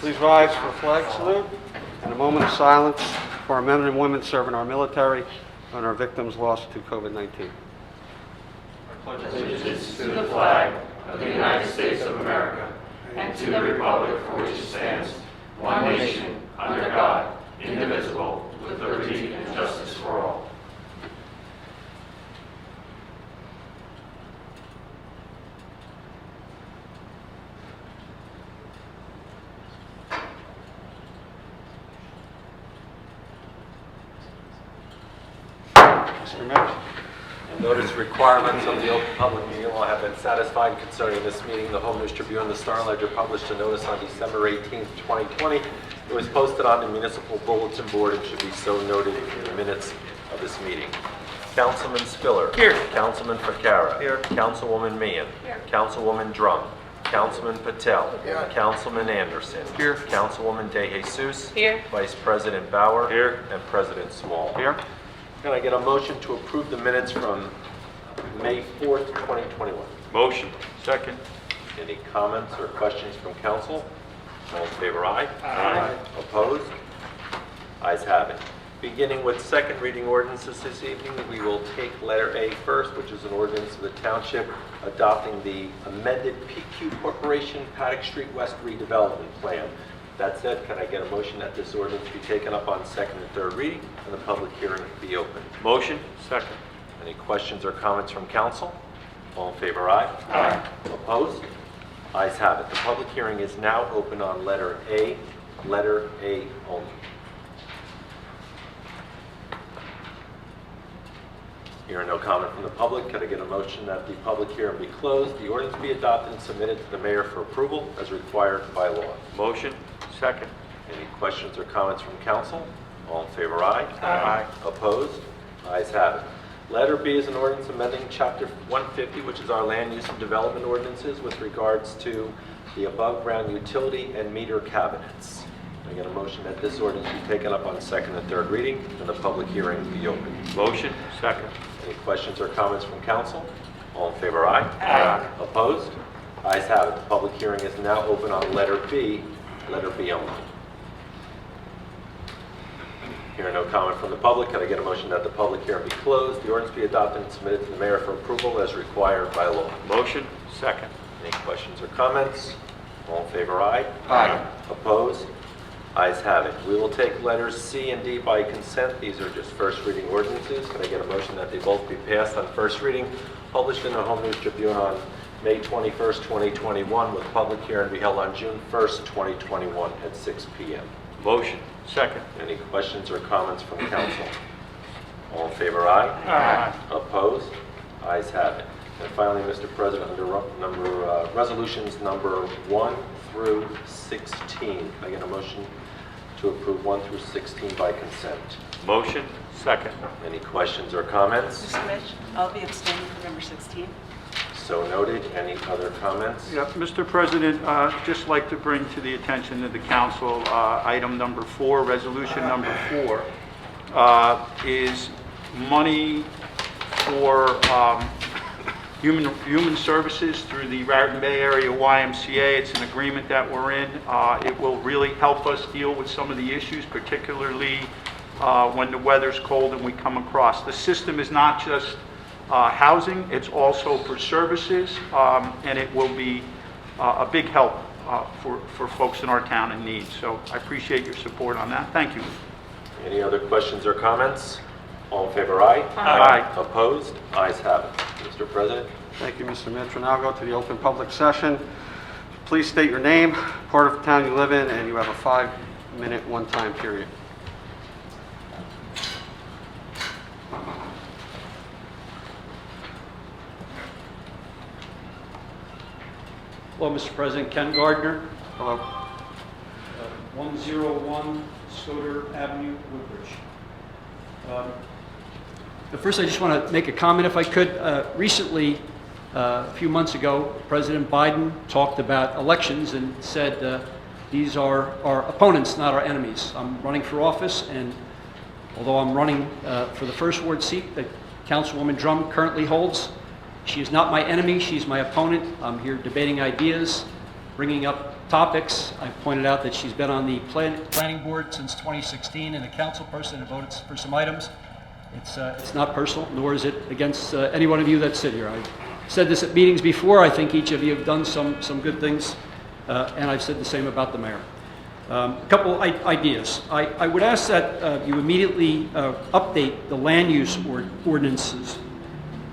Please rise for a flag salute and a moment of silence for our men and women serving our military and our victims lost to COVID-19. Allegiance to the flag of the United States of America and to the republic for which it stands, one nation, under God, indivisible, with liberty and justice for all. Mr. Mitch. Notice requirements of the open public meeting law have been satisfied concerning this meeting. The Home News Tribune and the Star Ledger published a notice on December 18, 2020. It was posted on the municipal bulletin board and should be so noted in the minutes of this meeting. Councilman Spiller. Here. Councilman FICARRA. Here. Councilwoman Meehan. Here. Councilwoman Drum. Councilman Patel. Here. Councilman Anderson. Here. Councilwoman DeJesus. Here. Vice President Bauer. Here. And President Small. Here. Can I get a motion to approve the minutes from May 4th, 2021? Motion. Second. Any comments or questions from council? All in favor, aye? Aye. Opposed? Ayes have it. Beginning with second reading ordinances this evening, we will take letter A first, which is an ordinance of the township adopting the amended PQ Corporation Paddock Street West redevelopment plan. That said, can I get a motion that this ordinance be taken up on second and third reading and the public hearing be open? Motion. Second. Any questions or comments from council? All in favor, aye? Aye. Opposed? Ayes have it. The public hearing is now open on letter A only. Hearing no comment from the public, could I get a motion that the public hearing be closed, the ordinance be adopted and submitted to the mayor for approval as required by law? Motion. Second. Any questions or comments from council? All in favor, aye? Aye. Opposed? Ayes have it. Letter B is an ordinance amending Chapter 150, which is our land use and development ordinances with regards to the above-ground utility and meter cabinets. Can I get a motion that this ordinance be taken up on second and third reading and the public hearing be open? Motion. Second. Any questions or comments from council? All in favor, aye? Aye. Opposed? Ayes have it. The public hearing is now open on letter B only. Hearing no comment from the public, can I get a motion that the public hearing be closed, the ordinance be adopted and submitted to the mayor for approval as required by law? Motion. Second. Any questions or comments? All in favor, aye? Aye. Opposed? Ayes have it. We will take letters C and D by consent. These are just first reading ordinances. Can I get a motion that they both be passed on first reading, published in the Home News Tribune on May 21st, 2021, with public hearing to be held on June 1st, 2021 at 6 p.m. Motion. Second. Any questions or comments from council? All in favor, aye? Aye. Opposed? Ayes have it. And finally, Mr. President, under resolutions number 1 through 16, can I get a motion to approve 1 through 16 by consent? Motion. Second. Any questions or comments? Mr. Mitch, I'll be abstaining for number 16. So noted. Any other comments? Yeah, Mr. President, just like to bring to the attention of the council, item number 4, resolution number 4, is money for human services through the Raritan Bay Area YMCA. It's an agreement that we're in. It will really help us deal with some of the issues, particularly when the weather's cold and we come across. The system is not just housing, it's also for services, and it will be a big help for folks in our town in need. So I appreciate your support on that. Thank you. Any other questions or comments? All in favor, aye? Aye. Opposed? Ayes have it. Mr. President? Thank you, Mr. Mitch. We'll now go to the open public session. Please state your name, part of the town you live in, and you have a 5-minute one-time period. Hello, Mr. President. Ken Gardner, Hello. 101 Soder Avenue, Woodbridge. But first, I just want to make a comment, if I could. Recently, a few months ago, President Biden talked about elections and said these are our opponents, not our enemies. I'm running for office, and although I'm running for the first ward seat that Councilwoman Drum currently holds, she is not my enemy, she's my opponent. I'm here debating ideas. bringing up topics. I pointed out that she's been on the planning board since 2016 and a council person and voted for some items. It's not personal, nor is it against any one of you that sit here. I've said this at meetings before. I think each of you have done some good things, and I've said the same about the mayor. A couple ideas. I would ask that you immediately update the land use ordinances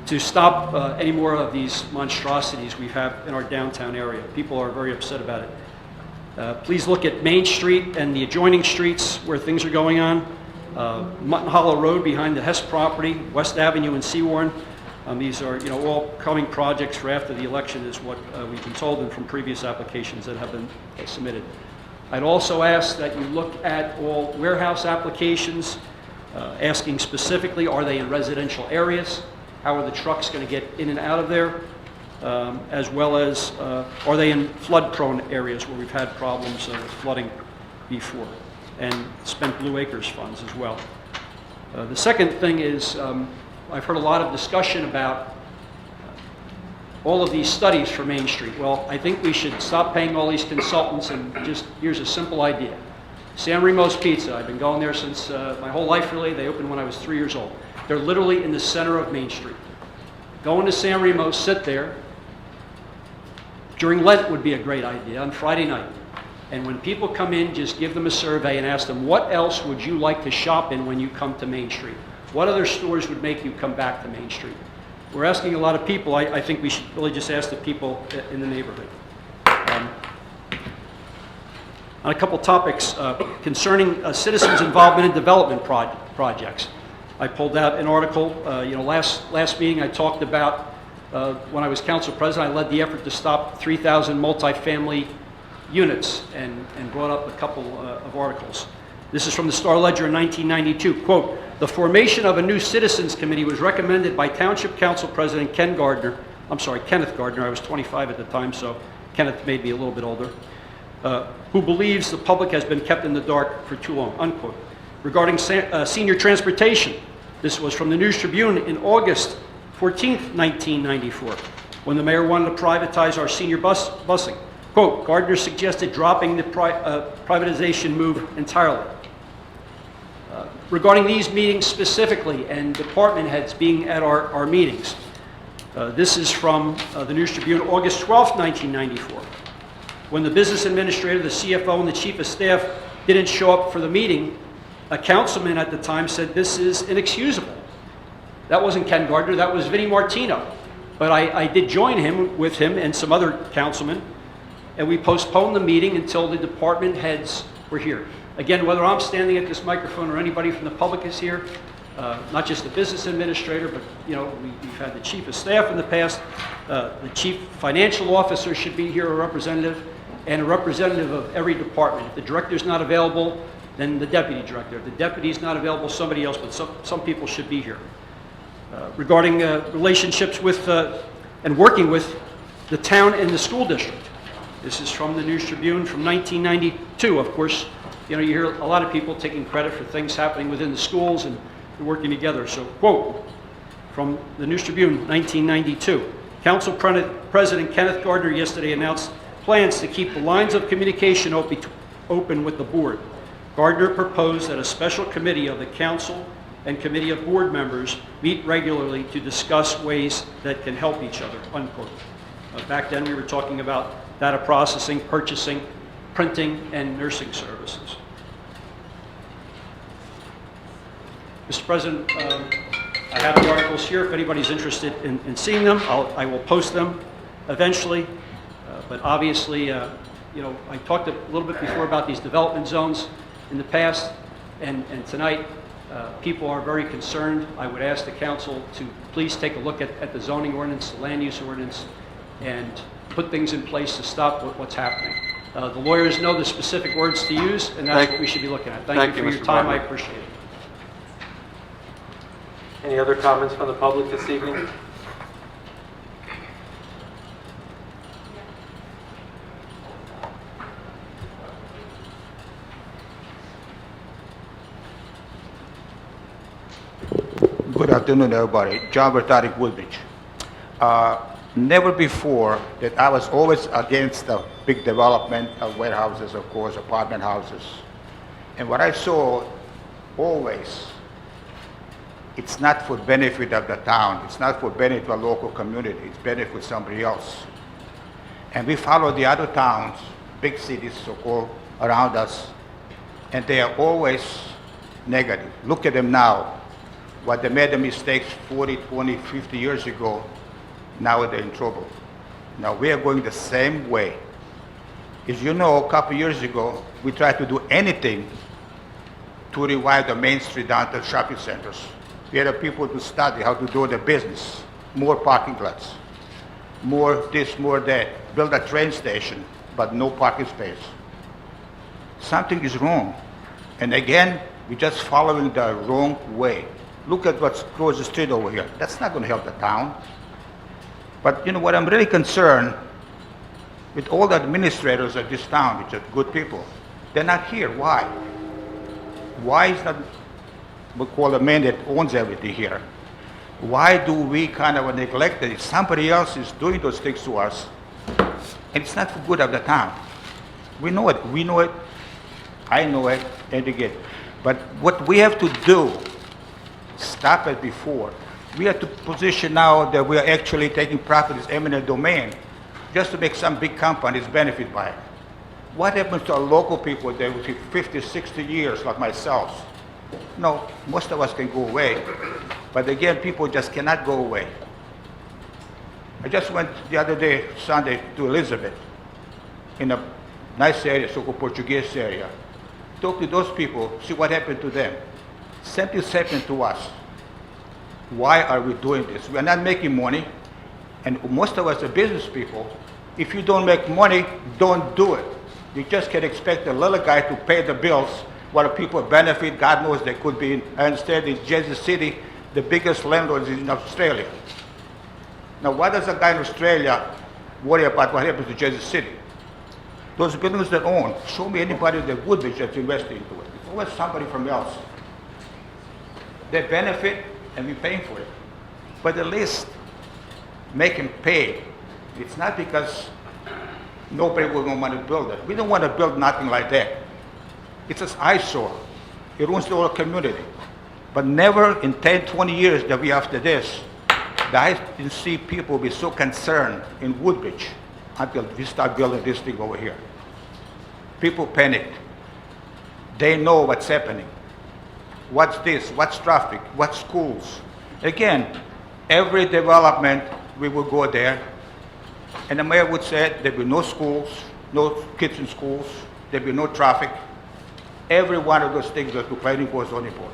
to stop any more of these monstrosities we have in our downtown area. People are very upset about it. Please look at Main Street and the adjoining streets where things are going on. Mutton Hollow Road behind the Hess property, West Avenue and Seawarn. These are, all coming projects for after the election is what we've been told and from previous applications that have been submitted. I'd also ask that you look at all warehouse applications, asking specifically, are they in residential areas? How are the trucks going to get in and out of there? As well as, are they in flood-prone areas where we've had problems with flooding before? And spent Blue Acres funds as well. The second thing is, I've heard a lot of discussion about all of these studies for Main Street. Well, I think we should stop paying all these consultants and just, here's a simple idea. San Remo's Pizza, I've been going there since my whole life really. They opened when I was 3 years old. They're literally in the center of Main Street. Go into San Remo, sit there. During Lent would be a great idea, on Friday night. And when people come in, just give them a survey and ask them, what else would you like to shop in when you come to Main Street? What other stores would make you come back to Main Street? We're asking a lot of people. I think we should really just ask the people in the neighborhood. On a couple topics concerning citizens' involvement in development projects. I pulled out an article, last meeting I talked about when I was council president, I led the effort to stop 3,000 multifamily units and brought up a couple of articles. This is from the Star Ledger in 1992. Quote, the formation of a new citizens committee was recommended by Township Council President Kenneth Gardner. I was 25 at the time, so Kenneth made me a little bit older. Who believes the public has been kept in the dark for too long, unquote. Regarding senior transportation, this was from the News Tribune in August 14th, 1994, when the mayor wanted to privatize our senior busing. Quote, Gardner suggested dropping the privatization move entirely. Regarding these meetings specifically and department heads being at our meetings, this is from the News Tribune, August 12th, 1994. When the business administrator, the CFO, and the chief of staff didn't show up for the meeting, a councilman at the time said, this is inexcusable. That wasn't Ken Gardner, that was Vinnie Martino. But I did join him with him and some other councilmen, and we postponed the meeting until the department heads were here. Again, whether I'm standing at this microphone or anybody from the public is here, not just the business administrator, but we've had the chief of staff in the past, the chief financial officer should be here, a representative, and a representative of every department. If the director's not available, then the deputy director. If the deputy's not available, somebody else, but some people should be here. Regarding relationships with and working with the town and the school district. This is from the News Tribune from 1992. Of course, you hear a lot of people taking credit for things happening within the schools and working together. So, quote, from the News Tribune, 1992. Council President Kenneth Gardner yesterday announced plans to keep the lines of communication open with the board. Gardner proposed that a special committee of the council and committee of board members meet regularly to discuss ways that can help each other, unquote. Back then we were talking about data processing, purchasing, printing, and nursing services. Mr. President, I have the articles here. If anybody's interested in seeing them, I will post them eventually. But obviously, I talked a little bit before about these development zones in the past, and tonight people are very concerned. I would ask the council to please take a look at the zoning ordinance, the land use ordinance, and put things in place to stop what's happening. The lawyers know the specific words to use, and that's what we should be looking at. Thank you for your time. I appreciate it. Any other comments from the public this evening? Good afternoon, everybody. Jabbar Tariq, Woodbridge. Never before that I was always against the big development of warehouses, of course, apartment houses. And what I saw always, it's not for benefit of the town, it's not for benefit of the local community, it's benefit for somebody else. And we follow the other towns, big cities so-called, around us, and they are always negative. Look at them now. What they made the mistakes 40, 20, 50 years ago, now they're in trouble. Now we are going the same way. As you know, a couple years ago, we tried to do anything to revive the Main Street downtown shopping centers. We had people to study how to do the business, more parking lots, more this, more that, build a train station, but no parking space. Something is wrong. And again, we're just following the wrong way. Look at what's across the street over here. That's not going to help the town. But you know what, I'm really concerned with all the administrators of this town, which are good people. They're not here. Why? Why is not, we call the man that owns everything here? Why do we kind of neglect it? If somebody else is doing those things to us, and it's not for good of the town. We know it. We know it. I know it. And again. But what we have to do, stop it before. We have to position now that we are actually taking property as eminent domain just to make some big companies benefit by it. What happens to our local people that with 50, 60 years like myself? No, most of us can go away. But again, people just cannot go away. I just went the other day, Sunday, to Elizabeth, in a nice area, so-called Portuguese area. Talk to those people, see what happened to them. Same thing happened to us. Why are we doing this? We are not making money, and most of us are business people. If you don't make money, don't do it. You just can expect a little guy to pay the bills while people benefit. God knows they could be, I understand in Jesus City, the biggest landlord is in Australia. Now, why does a guy in Australia worry about what happens to Jesus City? Those buildings that own, show me anybody that Woodbridge that's investing into it. It's always somebody from else. They benefit, and we're paying for it. But at least make them pay. It's not because nobody will want to build it. We don't want to build nothing like that. It's an eyesore. It ruins the whole community. But never in 10, 20 years that we after this, that I didn't see people be so concerned in Woodbridge until we start building this thing over here. People panicked. They know what's happening. What's this? What's traffic? What's schools? Again, every development, we will go there, and the mayor would say there'll be no schools, no kids in schools, there'll be no traffic. Every one of those things that the planning board is on board.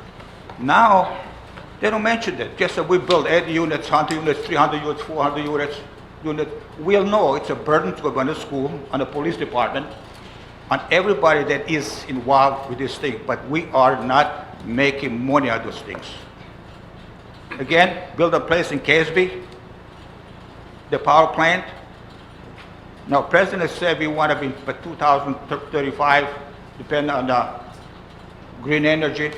Now, they don't mention that. Just that we build 80 units, 100 units, 300 units, 400 units. We'll know it's a burden to run a school, on the police department, on everybody that is involved with this thing, but we are not making money out of those things. Again, build a place in Casby, the power plant. Now, President said we want to be by 2035, depending on the green energy.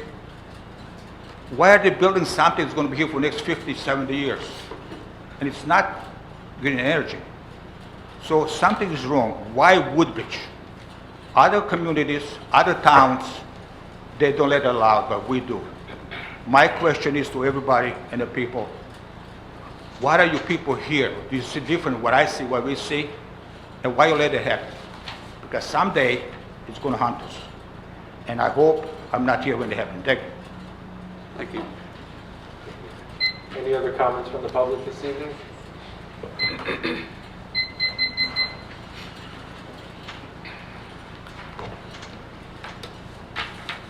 Why are they building something that's going to be here for the next 50, 70 years? And it's not green energy. So something is wrong. Why Woodbridge? Other communities, other towns, they don't let it allow, but we do. My question is to everybody and the people, why are you people here? Do you see different what I see, what we see? And why you let it happen? Because someday it's going to haunt us. And I hope I'm not here when it happens. Thank you. Thank you. Any other comments from the public this evening?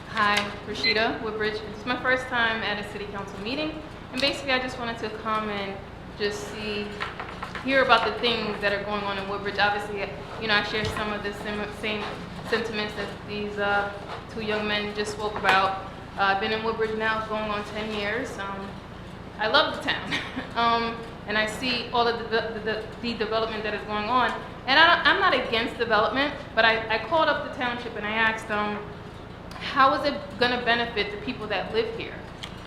Hi, Rashida Woodbridge. It's my first time at a city council meeting, and basically I just wanted to come and just hear about the things that are going on in Woodbridge. Obviously, you know, I share some of the same sentiments that these two young men just spoke about. I've been in Woodbridge now going on 10 years. I love the town, and I see all of the development that is going on. And I'm not against development, but I called up the township and I asked them, how is it going to benefit the people that live here?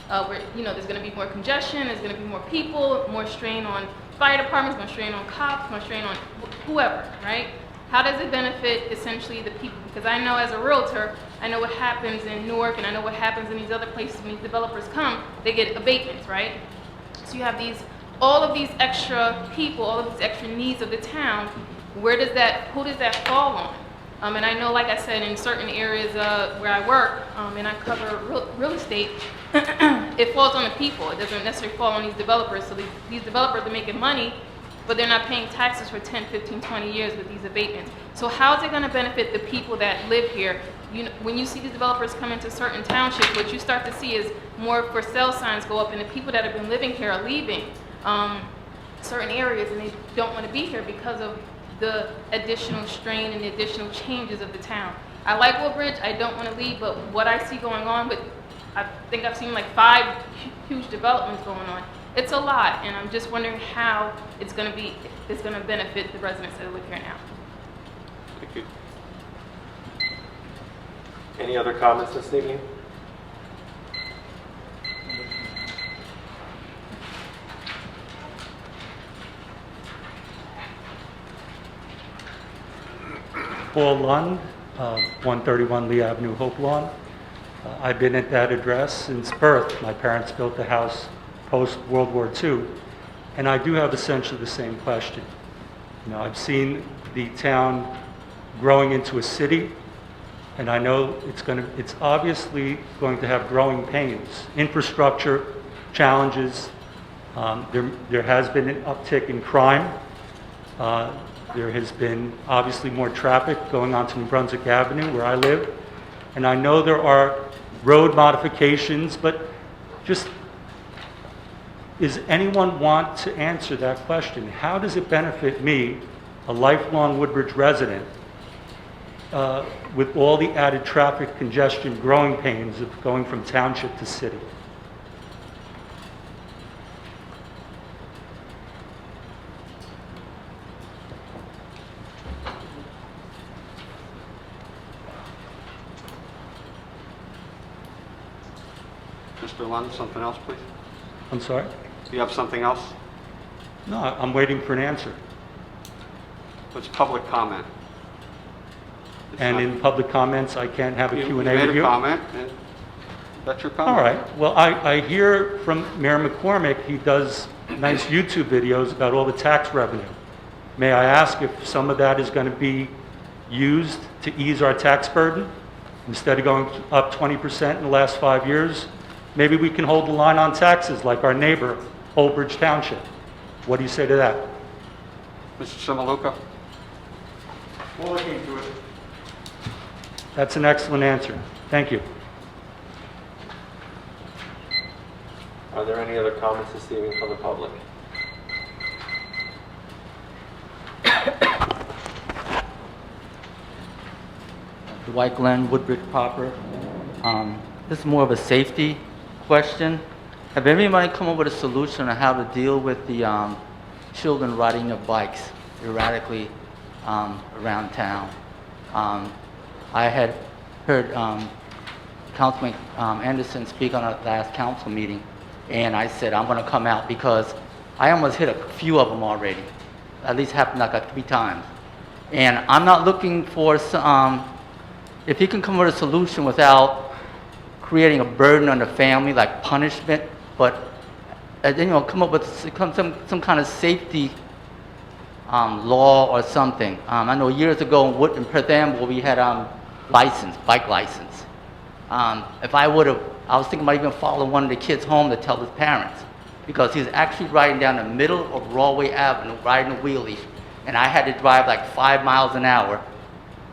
Where, you know, there's going to be more congestion, there's going to be more people, more strain on fire departments, going to strain on cops, going to strain on whoever, right? How does it benefit essentially the people? Because I know as a realtor, I know what happens in Newark and I know what happens in these other places when these developers come, they get abatements, right? So you have all of these extra people, all of these extra needs of the town. Who does that fall on? And I know, like I said, in certain areas where I work, and I cover real estate, it falls on the people. It doesn't necessarily fall on these developers. So these developers are making money, but they're not paying taxes for 10, 15, 20 years with these abatements. So how is it going to benefit the people that live here? When you see these developers come into certain townships, what you start to see is more for sale signs go up, and the people that have been living here are leaving certain areas, and they don't want to be here because of the additional strain and the additional changes of the town. I like Woodbridge, I don't want to leave, but what I see going on with, I think I've seen like 5 huge developments going on. It's a lot, and I'm just wondering how it's going to benefit the residents that live here now. Thank you. Any other comments this evening? Paul Lund, 131 Lee Avenue, Hope Lawn. I've been at that address since birth. My parents built the house post-World War II, and I do have essentially the same question. I've seen the town growing into a city, and I know it's obviously going to have growing pains, infrastructure challenges. There has been an uptick in crime. There has been obviously more traffic going onto New Brunswick Avenue where I live. And I know there are road modifications, but just, does anyone want to answer that question? How does it benefit me, a lifelong Woodbridge resident, with all the added traffic congestion, growing pains of going from township to city? Mr. Lund, something else, please? I'm sorry? Do you have something else? No, I'm waiting for an answer. It's public comment. It's And not- in public comments, I can't have a You Q&A with made a you? comment, and that's your comment. All right. Well, I hear from Mayor McCormick, he does nice YouTube videos about all the tax revenue. May I ask if some of that is going to be used to ease our tax burden? Instead of going up 20% in the last 5 years, maybe we can hold the line on taxes like our neighbor, Woodbridge Township. What do you say to that? Mr. CIMILLUCA? We'll look into it. That's an excellent answer. Thank you. Are there any other comments this evening from the public? Dwight Glenn, Woodbridge proper. This is more of a safety question. Have anybody come up with a solution on how to deal with the children riding their bikes erratically around town? I had heard Councilman Anderson speak on our last council meeting, and I said I'm going to come out because I almost hit a few of them already. At least happened like 3 times. And I'm not looking for some, if he can come with a solution without creating a burden on the family, like punishment, but come up with some kind of safety law or something. I know years ago in Perth Amboy we had bike license. If I was thinking about even following one of the kids home to tell his parents, because he was actually riding down the middle of Broadway Avenue, riding a wheelie, and I had to drive like 5 miles an hour,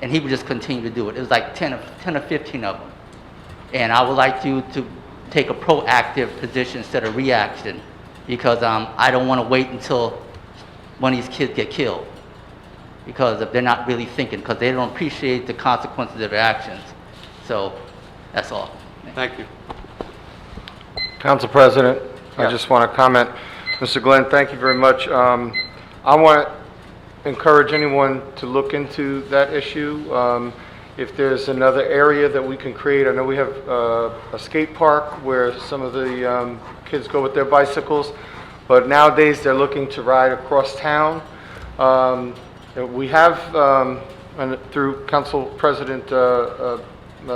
and he would just continue to do it. It was like 10 or 15 of them. And I would like you to take a proactive position instead of reaction, because I don't want to wait until one of these kids get killed, because if they're not really thinking, because they don't appreciate the consequences of their actions. So that's all. Thank you. Council President, I Yes. just want to comment. Mr. Glenn, thank you very much. I want to encourage anyone to look into that issue. If there's another area that we can create, I know we have a skate park where some of the kids go with their bicycles, but nowadays they're looking to ride across town. We have, and through Council President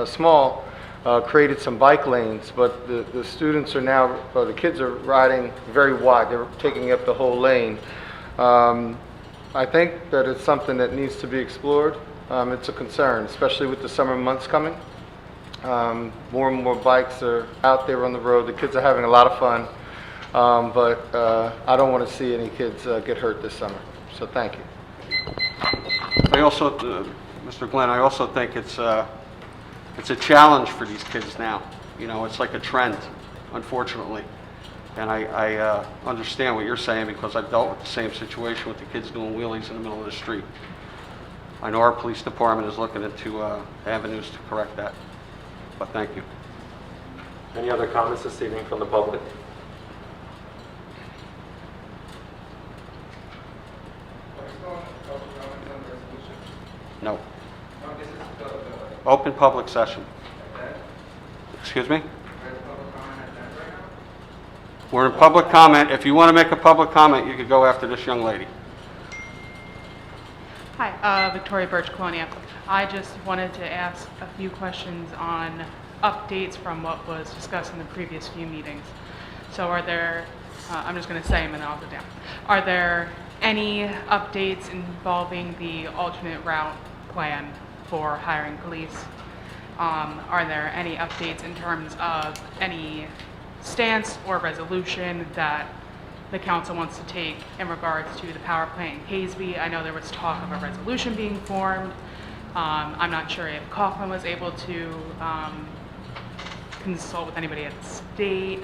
Small, created some bike lanes, but the students are now, or the kids are riding very wide. They're taking up the whole lane. I think that it's something that needs to be explored. It's a concern, especially with the summer months coming. More and more bikes are out there on the road. The kids are having a lot of fun, but I don't want to see any kids get hurt this summer. So thank you. I also, Mr. Glenn, I also think it's a challenge for these kids now. You know, it's like a trend, unfortunately. And I understand what you're saying because I've dealt with the same situation with the kids doing wheelies in the middle of the street. I know our police department is looking into avenues to correct that, but thank you. Any other comments this evening from the public? No. Open public session. Excuse me? We're in public comment. If you want to make a public comment, you could go after this young lady. Hi, Victoria Birch, Colonia. I just wanted to ask a few questions on updates from what was discussed in the previous few meetings. So are there, I'm just going to say them and then I'll go down. Are there any updates involving the alternate route plan for hiring police? Are there any updates in terms of any stance or resolution that the council wants to take in regards to the power plant in Caseby? I know there was talk of a resolution being formed. I'm not sure if Kaufman was able to consult with anybody at the state.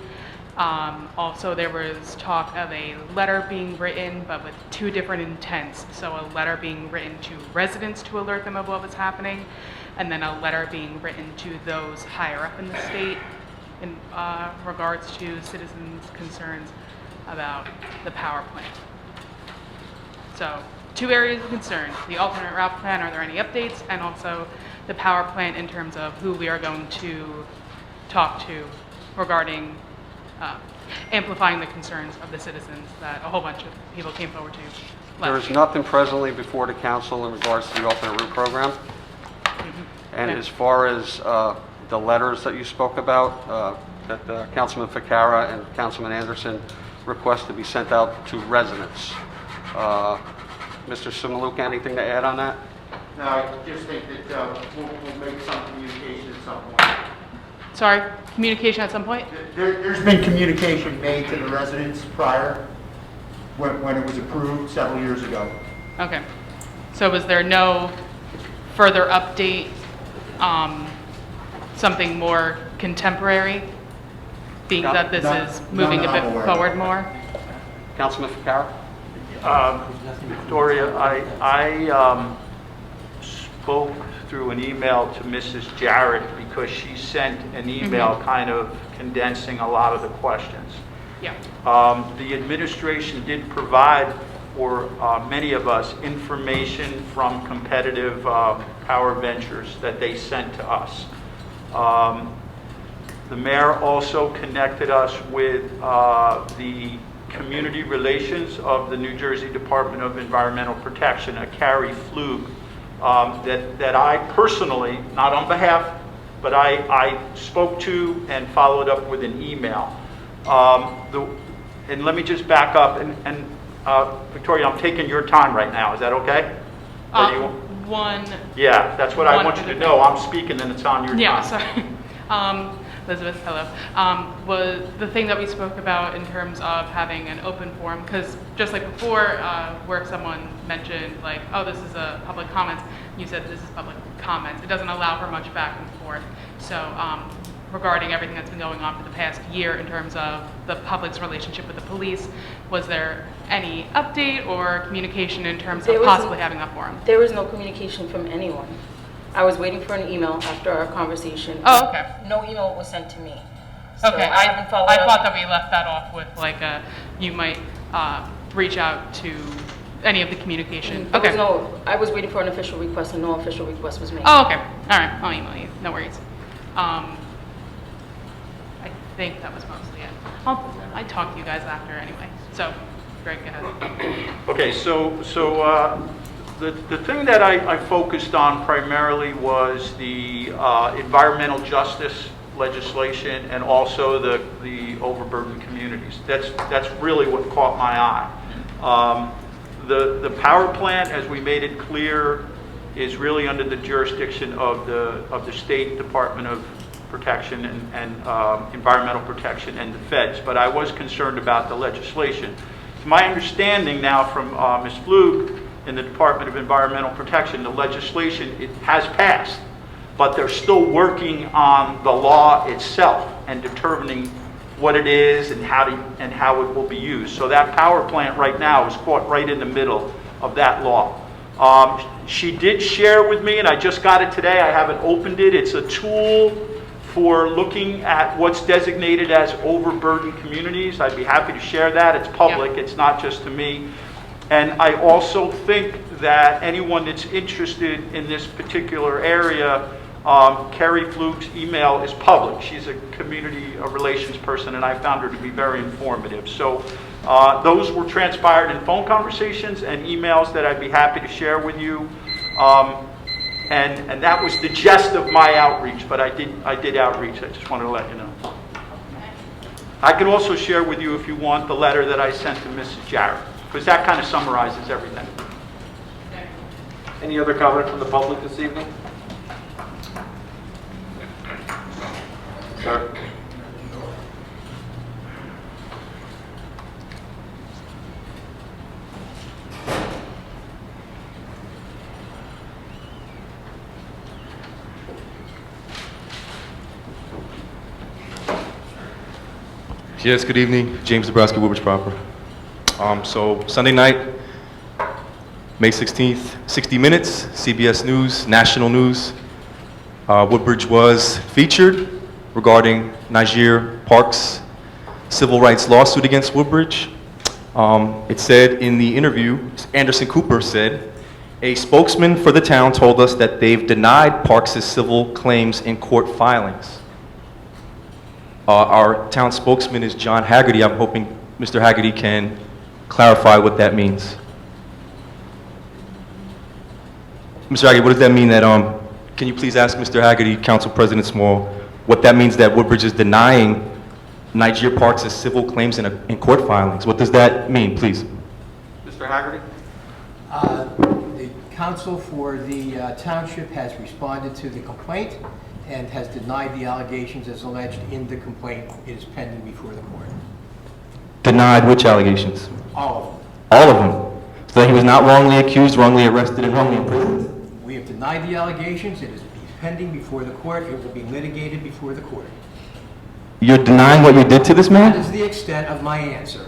Also, there was talk of a letter being written, but with two different intents. So a letter being written to residents to alert them of what was happening, and then a letter being written to those higher up in the state in regards to citizens' concerns about the power plant. So, two areas of concern: the alternate route plan, are there any updates, and also the power plant in terms of who we are going to talk to regarding amplifying the concerns of the citizens that a whole bunch of people came forward to last There is year. nothing presently before the council in regards to the alternate route program. And Okay. as far as the letters that you spoke about, that Councilman FICARRA and Councilman Anderson request to be sent out to residents. Mr. CIMILLUCA, anything to add on that? No, I just think that we'll make some communication at some point. Sorry, communication at some point? There's been communication made to the residents prior, when it was approved several years ago. Okay. So was there no further update, something more contemporary, being that this is moving a bit forward more? Councilman FICARRA? Victoria, I spoke through an email to Mrs. Jarrett because she sent an email kind of condensing a lot of the questions. Yeah. The administration did provide for many of us information from competitive power ventures that they sent to us. The mayor also connected us with the community relations of the New Jersey Department of Environmental Protection, a Carrie Flug, that I personally, not on behalf, but I spoke to and followed up with an email. And let me just back up, and Victoria, I'm taking your time right now. Is that okay? Or do you- Yeah, that's what I want you to know. I'm speaking and it's on your time. Yeah, sorry. Elizabeth, hello. Was the thing that we spoke about in terms of having an open forum, because just like before, where someone mentioned like, oh, this is a public comment, you said this is public comment. It doesn't allow for much back and forth. So regarding everything that's been going on for the past year in terms of the public's relationship with the police, was there any update or communication in terms of possibly having that forum? There was no communication from anyone. I was waiting for an email after our conversation. Oh, okay. No email was sent to me. So Okay, I haven't followed I up. thought that we left that off with like you might reach out to any of the communication. There was Okay. I was waiting for an official request and no official request was made. Oh, okay. All right. I'll email you. No worries. I think that was mostly it. I talk to you guys after anyway. So, Greg, go ahead. Okay, the thing that I focused on primarily was the environmental justice legislation and also the overburdened communities. That's really what caught my eye. The power plant, as we made it clear, is really under the jurisdiction of the State Department of Protection and Environmental Protection and the feds, but I was concerned about the legislation. To my understanding now from Ms. Flug in the Department of Environmental Protection, the legislation, it has passed, but they're still working on the law itself and determining what it is and how it will be used. So that power plant right now is caught right in the middle of that law. She did share with me, and I just got it today, I haven't opened it, it's a tool for looking at what's designated as overburdened communities. I'd be happy to share that, it's public, it's not just to me. And I also think that anyone that's interested in this particular area, Carrie Flug's email is public. She's a community relations person, and I found her to be very informative. So those were transpired in phone conversations and emails that I'd be happy to share with you. And that was the gist of my outreach, but I did outreach. I just wanted to let you know. I can also share with you, if you want, the letter that I sent to Mrs. Jarrett, because that kind of summarizes everything. Any other comment from the public this evening? Sir? Yes, good evening. James Dabrowski, Woodbridge proper. So Sunday night, May 16th, 60 Minutes, CBS News, national news. Woodbridge was featured regarding Niger Park's civil rights lawsuit against Woodbridge. It said in the interview, Anderson Cooper said, a spokesman for the town told us that they've denied Parks' civil claims in court filings. Our town spokesman is John Haggerty. I'm hoping Mr. Haggerty can clarify what that means. Mr. Haggerty, what does that mean that, can you please ask Mr. Haggerty, Council President Small, what that means that Woodbridge is denying Niger Parks' civil claims in court filings? What does that mean, please? Mr. Haggerty? The counsel for the township has responded to the complaint and has denied the allegations as alleged in the complaint. It is pending before the court. Denied which allegations? All of them. All of them. So that he was not wrongly accused, wrongly arrested, and wrongly imprisoned? We have denied the allegations. It is pending before the court. It will be litigated before the court. You're denying what you did to this man? That is the extent of my answer.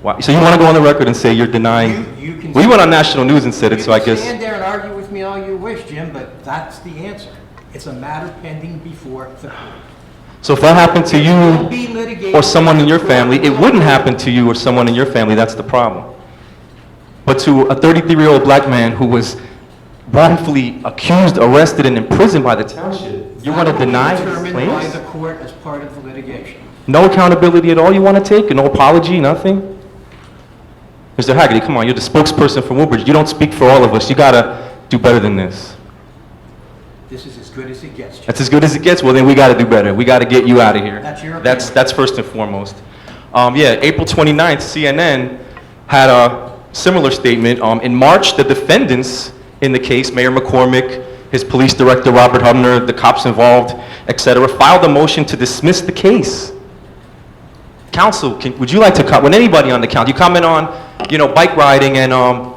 Why? So you want to go on the record and say you're denying? Well, you went on national news and said it, so I guess. You can stand there and argue with me all you wish, Jim, but that's the answer. It's a matter pending before the court. So if that happened to you or someone in your family, it wouldn't happen to you or someone in your family. That's the problem. But to a 33-year-old black man who was wrongfully accused, arrested, and imprisoned by the township, you want to deny his Determined by claims? the court as part of the litigation. No accountability at all you want to take? No apology, nothing? Mr. Haggerty, come on, you're the spokesperson for Woodbridge. You don't speak for all of us. You got to do better than this. This is as good as it gets, Jim. That's as good as it gets? Well, then we got to do better. We got to get you out of here. That's your opinion. That's first and foremost. Yeah, April 29th, CNN had a similar statement. In March, the defendants in the case, Mayor McCormick, his police director, Robert Hubner, the cops involved, etc., filed a motion to dismiss the case. Council, would you like to comment? When anybody on the council, you comment on, bike riding and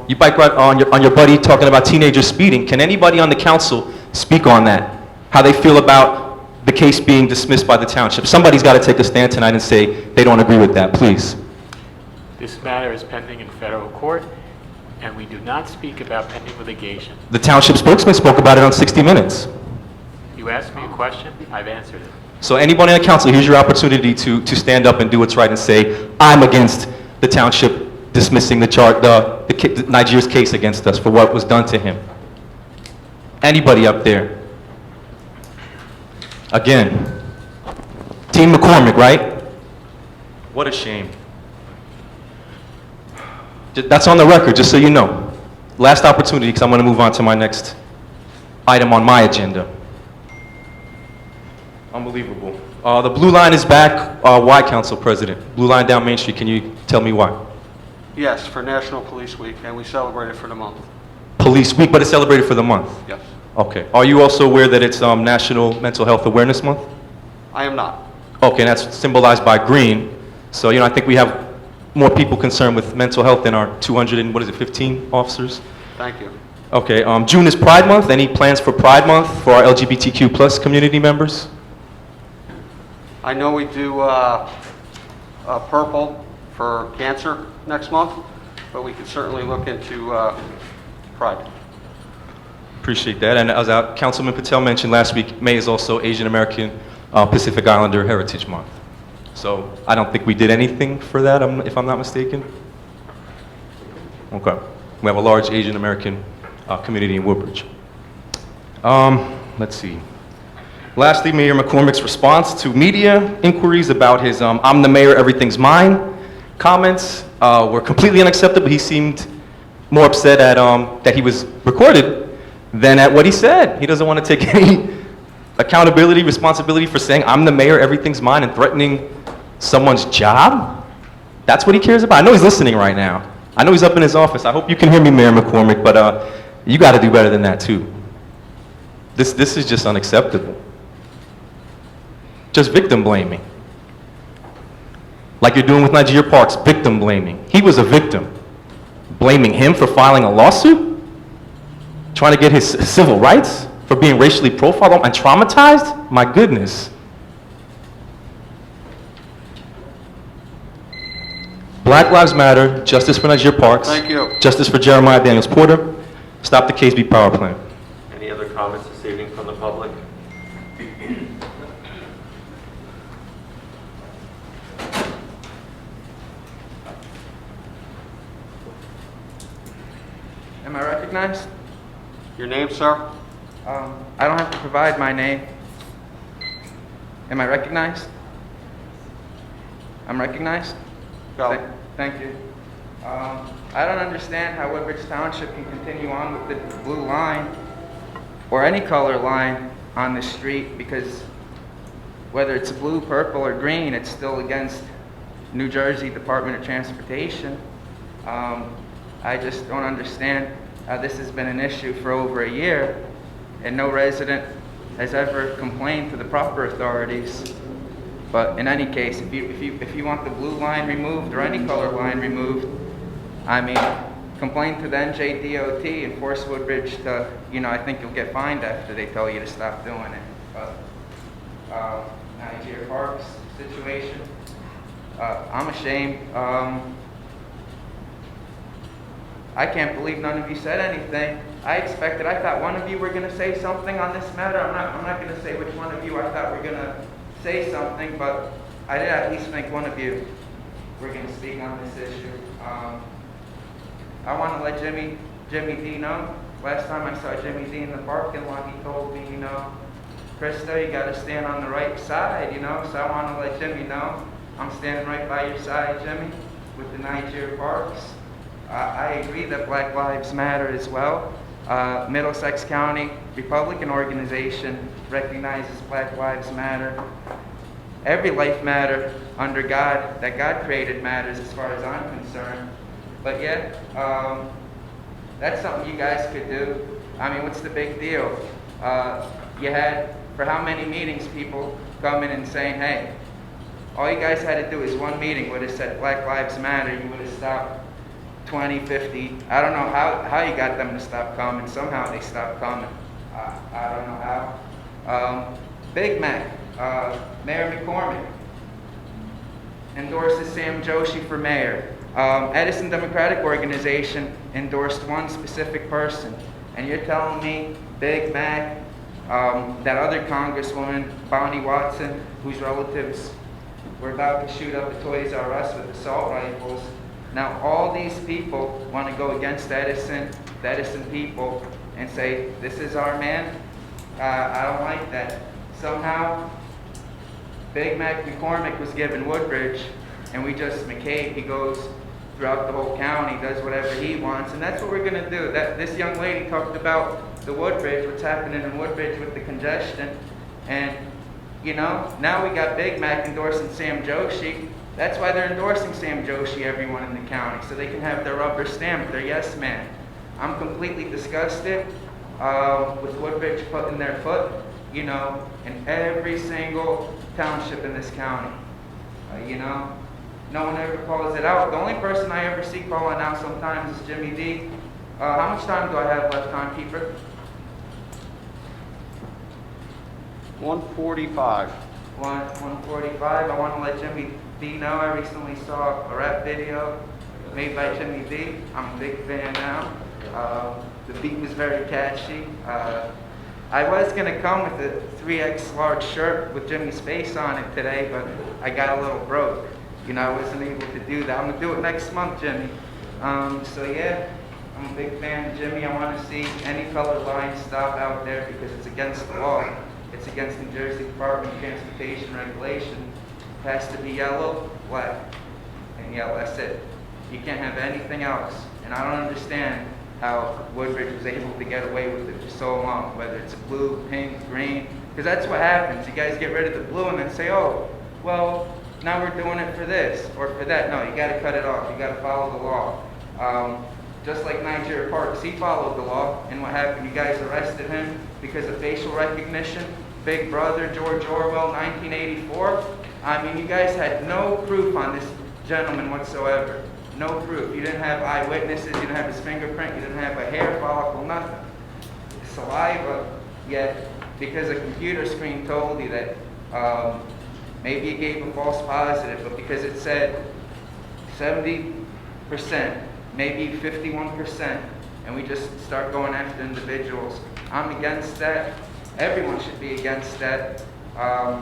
you bike ride on your buddy talking about teenagers speeding. Can anybody on the council speak on that? How they feel about the case being dismissed by the township? Somebody's got to take a stand tonight and say they don't agree with that, please. This matter is pending in federal court, and we do not speak about pending litigation. The township spokesman spoke about it on 60 Minutes. You asked me a question, I've answered it. So anybody on the council, here's your opportunity to stand up and do what's right and say, I'm against the township dismissing the Nigeria's case against us for what was done to him. Anybody up there? Again, Team McCormick, right? What a shame. That's on the record, just so you know. Last opportunity, because I'm going to move on to my next item on my agenda. Unbelievable. The blue line is back. Why, Council President? Blue line down Main Street, can you tell me why? Yes, for National Police Week, and we celebrate it for the month. Police Week, but it's celebrated for the month? Yes. Okay. Are you also aware that it's National Mental Health Awareness Month? I am not. Okay, and that's symbolized by green. So, I think we have more people concerned with mental health than our 15 officers? Thank you. Okay, June is Pride Month. Any plans for Pride Month for our LGBTQ plus community members? I know we do purple for cancer next month, but we could certainly look into Pride. Appreciate that. And as our Councilman Patel mentioned last week, May is also Asian American Pacific Islander Heritage Month. So I don't think we did anything for that, if I'm not mistaken. Okay. We have a large Asian American community in Woodbridge. Let's see. Lastly, Mayor McCormick's response to media inquiries about his "I'm the mayor, everything's mine" comments were completely unacceptable. He seemed more upset at that he was recorded than at what he said. He doesn't want to take any accountability, responsibility for saying "I'm the mayor, everything's mine" and threatening someone's job. That's what he cares about. I know he's listening right now. I know he's up in his office. I hope you can hear me, Mayor McCormick, but you got to do better than that too. This is just unacceptable. Just victim blaming. Like you're doing with Nigeria Parks, victim blaming. He was a victim. Blaming him for filing a lawsuit? Trying to get his civil rights? For being racially profiled and traumatized? My goodness. Black Lives Matter, justice for Nigeria Parks. Thank you. Justice for Jeremiah Daniels Porter. Stop the KSB power plant. Any other comments this evening from the public? Am I recognized? Your name, sir? I don't have to provide my name. Am I recognized? I'm recognized? Go. Thank you. I don't understand how Woodbridge Township can continue on with the blue line or any color line on the street, because whether it's blue, purple, or green, it's still against New Jersey Department of Transportation. I just don't understand how this has been an issue for over a year and no resident has ever complained to the proper authorities. But in any case, if you want the blue line removed or any color line removed, I mean, complain to the NJDOT and force Woodbridge to, I think you'll get fined after they tell you to stop doing it. But Nigeria Parks situation, I'm ashamed. I can't believe none of you said anything. I thought one of you were going to say something on this matter. I'm not going to say which one of you I thought were going to say something, but I did at least think one of you were going to speak on this issue. I want to let Jimmy D know. Last time I saw Jimmy D in the parking lot, he told me, Krista, you got to stand on the right side, So I want to let Jimmy know I'm standing right by your side, Jimmy, with the Nigeria Parks. I agree that Black Lives Matter as well. Middlesex County Republican organization recognizes Black Lives Matter. Every life matter under God, that God created, matters as far as I'm concerned. But yet, that's something you guys could do. I mean, what's the big deal? You had, for how many meetings, people come in and saying, hey, all you guys had to do is one meeting would have said Black Lives Matter, you would have stopped 20, 50, I don't know how you got them to stop coming. Somehow they stopped coming. I don't know how. Big Mac, Mayor McCormick endorses Sam Joshi for mayor. Edison Democratic Organization endorsed one specific person. And you're telling me Big Mac, that other Congresswoman, Bonnie Watson, whose relatives were about to shoot up a Toys R Us with assault rifles. Now all these people want to go against the Edison people and say, this is our man. I don't like that. Somehow, Big Mac McCormick was given Woodbridge, and McCabe, he goes throughout the whole county, does whatever he wants, and that's what we're gonna do. This young lady talked about the Woodbridge, what's happening in Woodbridge with the congestion, and, you know, now we got Big Mac endorsing Sam Joshi. That's why they're endorsing Sam Joshi, everyone in the county, so they can have their rubber stamp, their yes man. I'm completely disgusted with Woodbridge putting their foot, you know, in every single township in this county. You know, no one ever calls it out. The only person I ever see calling out sometimes is Jimmy D. How much time do I have left, timekeeper? 1:45. 1:45. I want to let Jimmy D know I recently saw a rap video made by Jimmy D. I'm a big fan now. The beat was very catchy. I was going to come with a 3X large shirt with Jimmy's face on it today, but I got a little broke. You know, I wasn't able to do that. I'm going to do it next month, Jimmy. So yeah, I'm a big fan of Jimmy. I want to see any colored line stop out there because it's against the law. It's against New Jersey Department of Transportation regulation. It has to be yellow, black, and yellow. That's it. You can't have anything else. And I don't understand how Woodbridge was able to get away with it for so long, whether it's blue, pink, green, because that's what happens. You guys get rid of the blue and then say, oh, well, now we're doing it for this or for that. No, you got to cut it off. You got to follow the law. Just like Nigeria Parks, he followed the law, and what happened? You guys arrested him because of facial recognition. Big Brother, George Orwell, 1984. I mean, you guys had no proof on this gentleman whatsoever. No proof. You didn't have eyewitnesses, you didn't have his fingerprint, you didn't have a hair follicle, nothing. Saliva, yet because a computer screen told you that maybe it gave a false positive, but because it said 70%, maybe 51%, and we just start going after individuals. I'm against that. Everyone should be against that. I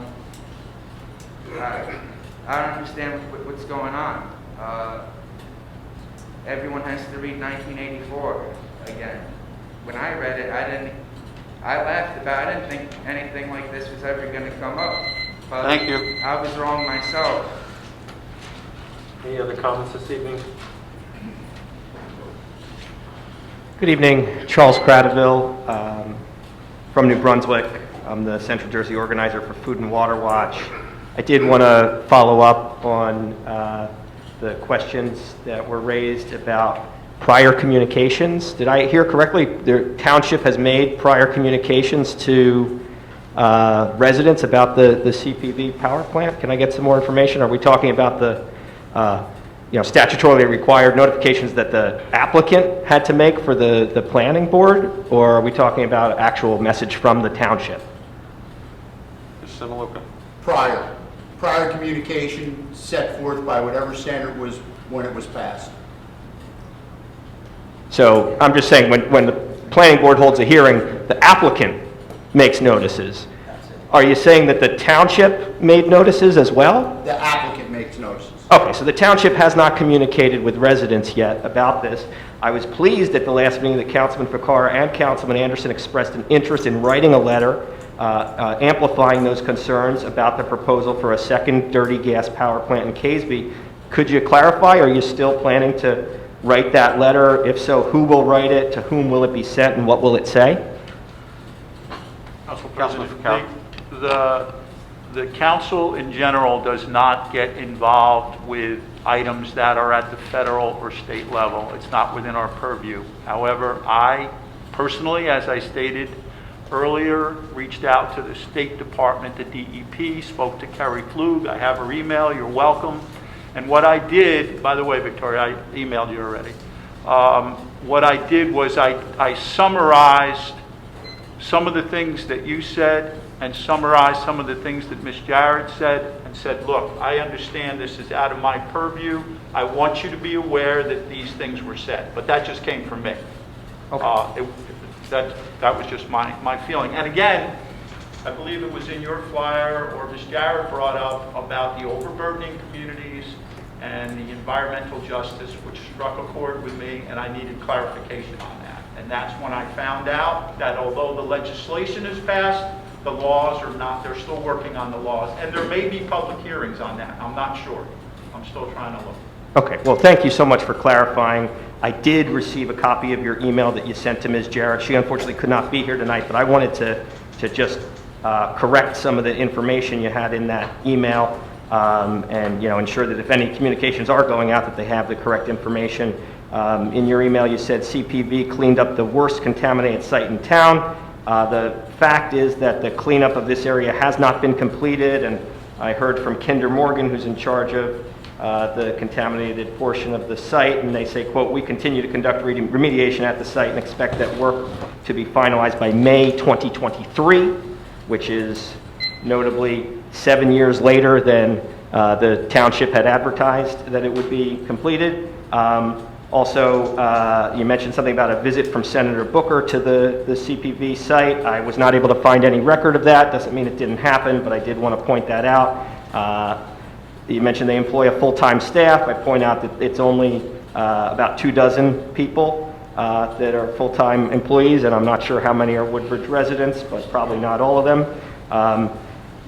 don't understand what's going on. Everyone has to read 1984 again. When I read it, I laughed about it. I didn't think anything like this was ever going to come up. But Thank you. I was wrong myself. Any other comments this evening? Good evening, Charles Cradaville from New Brunswick. I'm the Central Jersey organizer for Food and Water Watch. I did want to follow up on the questions that were raised about prior communications. Did I hear correctly? The township has made prior communications to residents about the CPV power plant. Can I get some more information? Are we talking about the statutorily required notifications that the applicant had to make for the planning board, or are we talking about actual message from the township? CIMILLUCA. Prior communication set forth by whatever standard was when it was passed. So I'm just saying, when the planning board holds a hearing, the applicant makes notices. Are you saying that the township made notices as well? The applicant makes notices. Okay, so the township has not communicated with residents yet about this. I was pleased at the last meeting that Councilman FICARRA and Councilman Anderson expressed an interest in writing a letter amplifying those concerns about the proposal for a second dirty gas power plant in Casby. Could you clarify, are you still planning to write that letter? If so, who will write it, to whom will it be sent, and what will it say? Council President, the council in general does not get involved with items that are at the federal or state level. It's not within our purview. However, I personally, as I stated earlier, reached out to the State Department, the DEP, spoke to Kerry Klug. I have her email. You're welcome. And what I did, by the way, Victoria, I emailed you already. What I did was I summarized some of the things that you said and summarized some of the things that Ms. Jarrett said and said, look, I understand this is out of my purview. I want you to be aware that these things were said. But that just came from me. Okay. That was just my feeling. And again, I believe it was in your flyer, or Ms. Jarrett brought up about the overburdening communities and the environmental justice, which struck a chord with me, and I needed clarification on that. And that's when I found out that although the legislation is passed, the laws are not. They're still working on the laws. And there may be public hearings on that. I'm not sure. I'm still trying to look. Okay, well, thank you so much for clarifying. I did receive a copy of your email that you sent to Ms. Jarrett. She unfortunately could not be here tonight, but I wanted to just correct some of the information you had in that email, and, you know, ensure that if any communications are going out, that they have the correct information. In your email, you said CPV cleaned up the worst contaminated site in town. The fact is that the cleanup of this area has not been completed, and I heard from Kinder Morgan, who's in charge of the contaminated portion of the site, and they say, quote, "We continue to conduct remediation at the site and expect that work to be finalized by May 2023, which is notably 7 years later than the township had advertised that it would be completed. Also, you mentioned something about a visit from Senator Booker to the CPV site. I was not able to find any record of that. Doesn't mean it didn't happen, but I did want to point that out. You mentioned they employ a full-time staff. I point out that it's only about 24 people that are full-time employees, and I'm not sure how many are Woodbridge residents, but probably not all of them.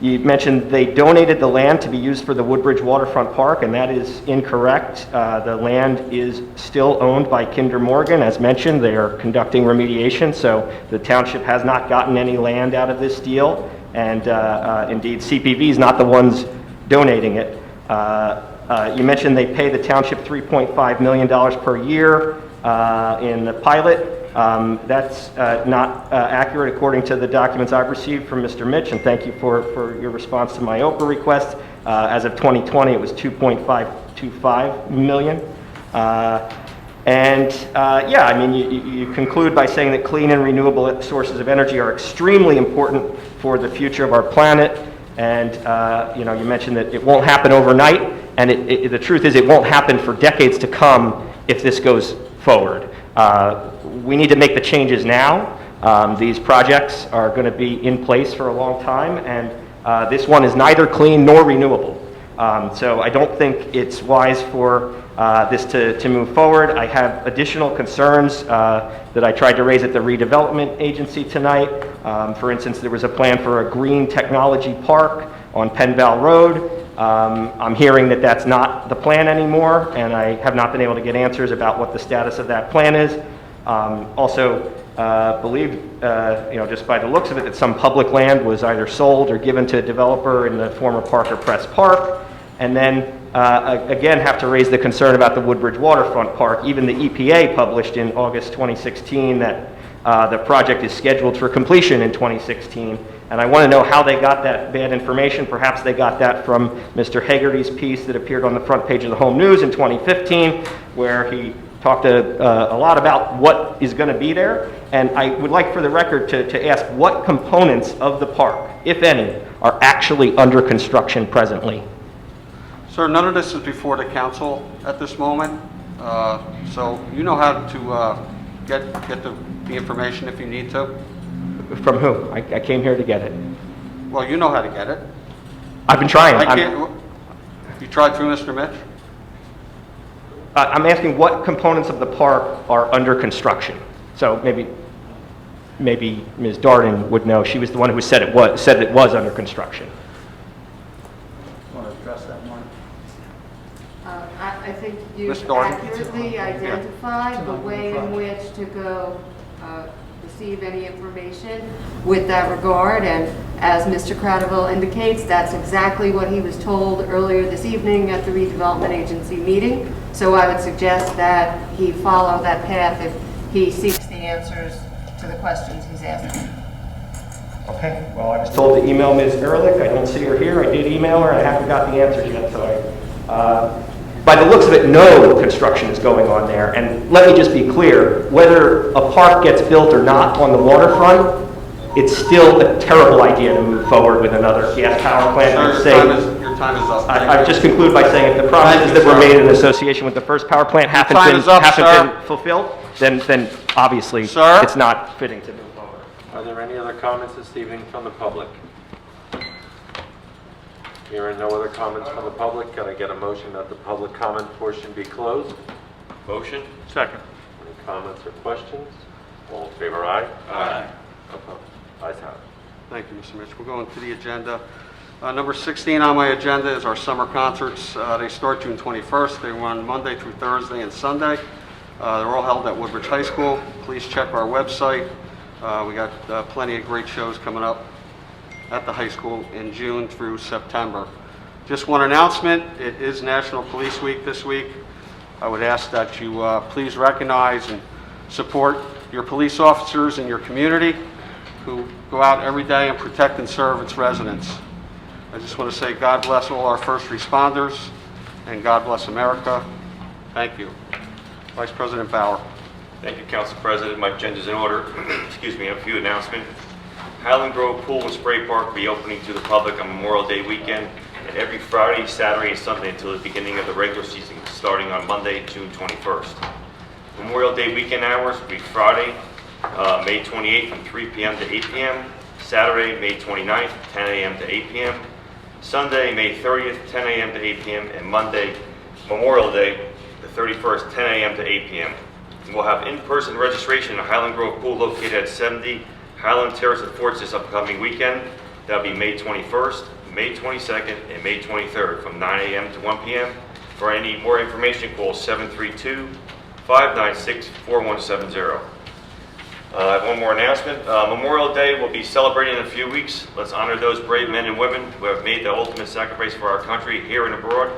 You mentioned they donated the land to be used for the Woodbridge Waterfront Park, and that is incorrect. The land is still owned by Kinder Morgan. As mentioned, they are conducting remediation, so the township has not gotten any land out of this deal, and indeed CPV is not the ones donating it. You mentioned they pay the township $3.5 million per year in the pilot. That's not accurate according to the documents I've received from Mr. Mitch, and thank you for your response to my OPA request. As of 2020, it was $2.525 million. Yeah, I mean, you conclude by saying that clean and renewable sources of energy are extremely important for the future of our planet. And you know, you mentioned that it won't happen overnight, and the truth is it won't happen for decades to come if this goes forward. We need to make the changes now. These projects are going to be in place for a long time, and this one is neither clean nor renewable. So I don't think it's wise for this to move forward. I have additional concerns that I tried to raise at the redevelopment agency tonight. For instance, there was a plan for a green technology park on Penn Val Road. I'm hearing that that's not the plan anymore, and I have not been able to get answers about what the status of that plan is. Also, believe, you know, just by the looks of it, that some public land was either sold or given to a developer in the former Parker Press Park. And then, again, have to raise the concern about the Woodbridge Waterfront Park. Even the EPA published in August 2016 that the project is scheduled for completion in 2016. And I want to know how they got that bad information. Perhaps they got that from Mr. Hagerty's piece that appeared on the front page of the Home News in 2015, where he talked a lot about what is going to be there. And I would like for the record to ask what components of the park, if any, are actually under construction presently. Sir, none of this is before the council at this moment, so you know how to get the information if you need to. From who? I came here to get it. Well, you know how to get it. I've been trying. You tried through Mr. Mitch? I'm asking what components of the park are under construction. So maybe Ms. Darden would know. She was the one who said it was under construction. Want to address that one? I think you Ms. Darden? accurately identified the way in which to go receive any information with that regard, and as Mr. Cradaville indicates, that's exactly what he was told earlier this evening at the redevelopment agency meeting. So I would suggest that he follow that path if he seeks the answers to the questions he's asking. Okay, well, I was told to email Ms. Ehrlich. I don't see her here. I did email her, and I haven't got the answers yet. So by the looks of it, no construction is going on there. And let me just be clear, whether a park gets built or not on the waterfront, it's still a terrible idea to move forward with another gas power plant. Sir, your time is up. I just conclude by saying if the promises that were made in association with the first power plant haven't been fulfilled, then obviously it's not fitting to move forward. Are there any other comments this evening from the public? Hearing no other comments from the public, can I get a motion that the public comment portion be closed? Motion? Second. Any comments or questions? All in favor, aye? Aye. Opposed? Ayes have it. Thank you, Mr. Mitch. We'll go into the agenda. Number 16 on my agenda is our summer concerts. They start June 21st. They run Monday through Thursday and Sunday. They're all held at Woodbridge High School. Please check our website. We got plenty of great shows coming up at the high school in June through September. Just one announcement, it is National Police Week this week. I would ask that you please recognize and support your police officers in your community who go out every day and protect and serve its residents. I just want to say God bless all our first responders and God bless America. Thank you. Vice President Bauer. Thank you, Council President. My agenda's in order. Excuse me, a few announcements. Highland Grove Pool and Spray Park will be opening to the public on Memorial Day weekend and every Friday, Saturday, and Sunday until the beginning of the regular season, starting on Monday, June 21st. Memorial Day weekend hours will be Friday, May 28th from 3 p.m. to 8 p.m., Saturday, May 29th, 10 a.m. to 8 p.m., Sunday, May 30th, 10 a.m. to 8 p.m., and Monday, Memorial Day, the 31st, 10 a.m. to 8 p.m. And we'll have in-person registration at Highland Grove Pool located at 70 Highland Terrace at Forts this upcoming weekend. That'll be May 21st, May 22nd, and May 23rd from 9 a.m. to 1 p.m. For any more information, call 732-596-4170. I have one more announcement. Memorial Day will be celebrated in a few weeks. Let's honor those brave men and women who have made the ultimate sacrifice for our country here and abroad.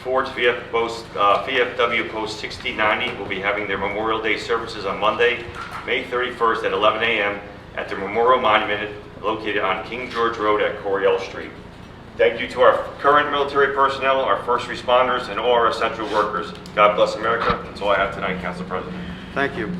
Ford's VFW Post 6090 will be having their Memorial Day services on Monday, May 31st at 11 a.m. at the Memorial Monument located on King George Road at CORY Street. Thank you to our current military personnel, our first responders, and all our essential workers. God bless America. That's all I have tonight, Council President. Thank you.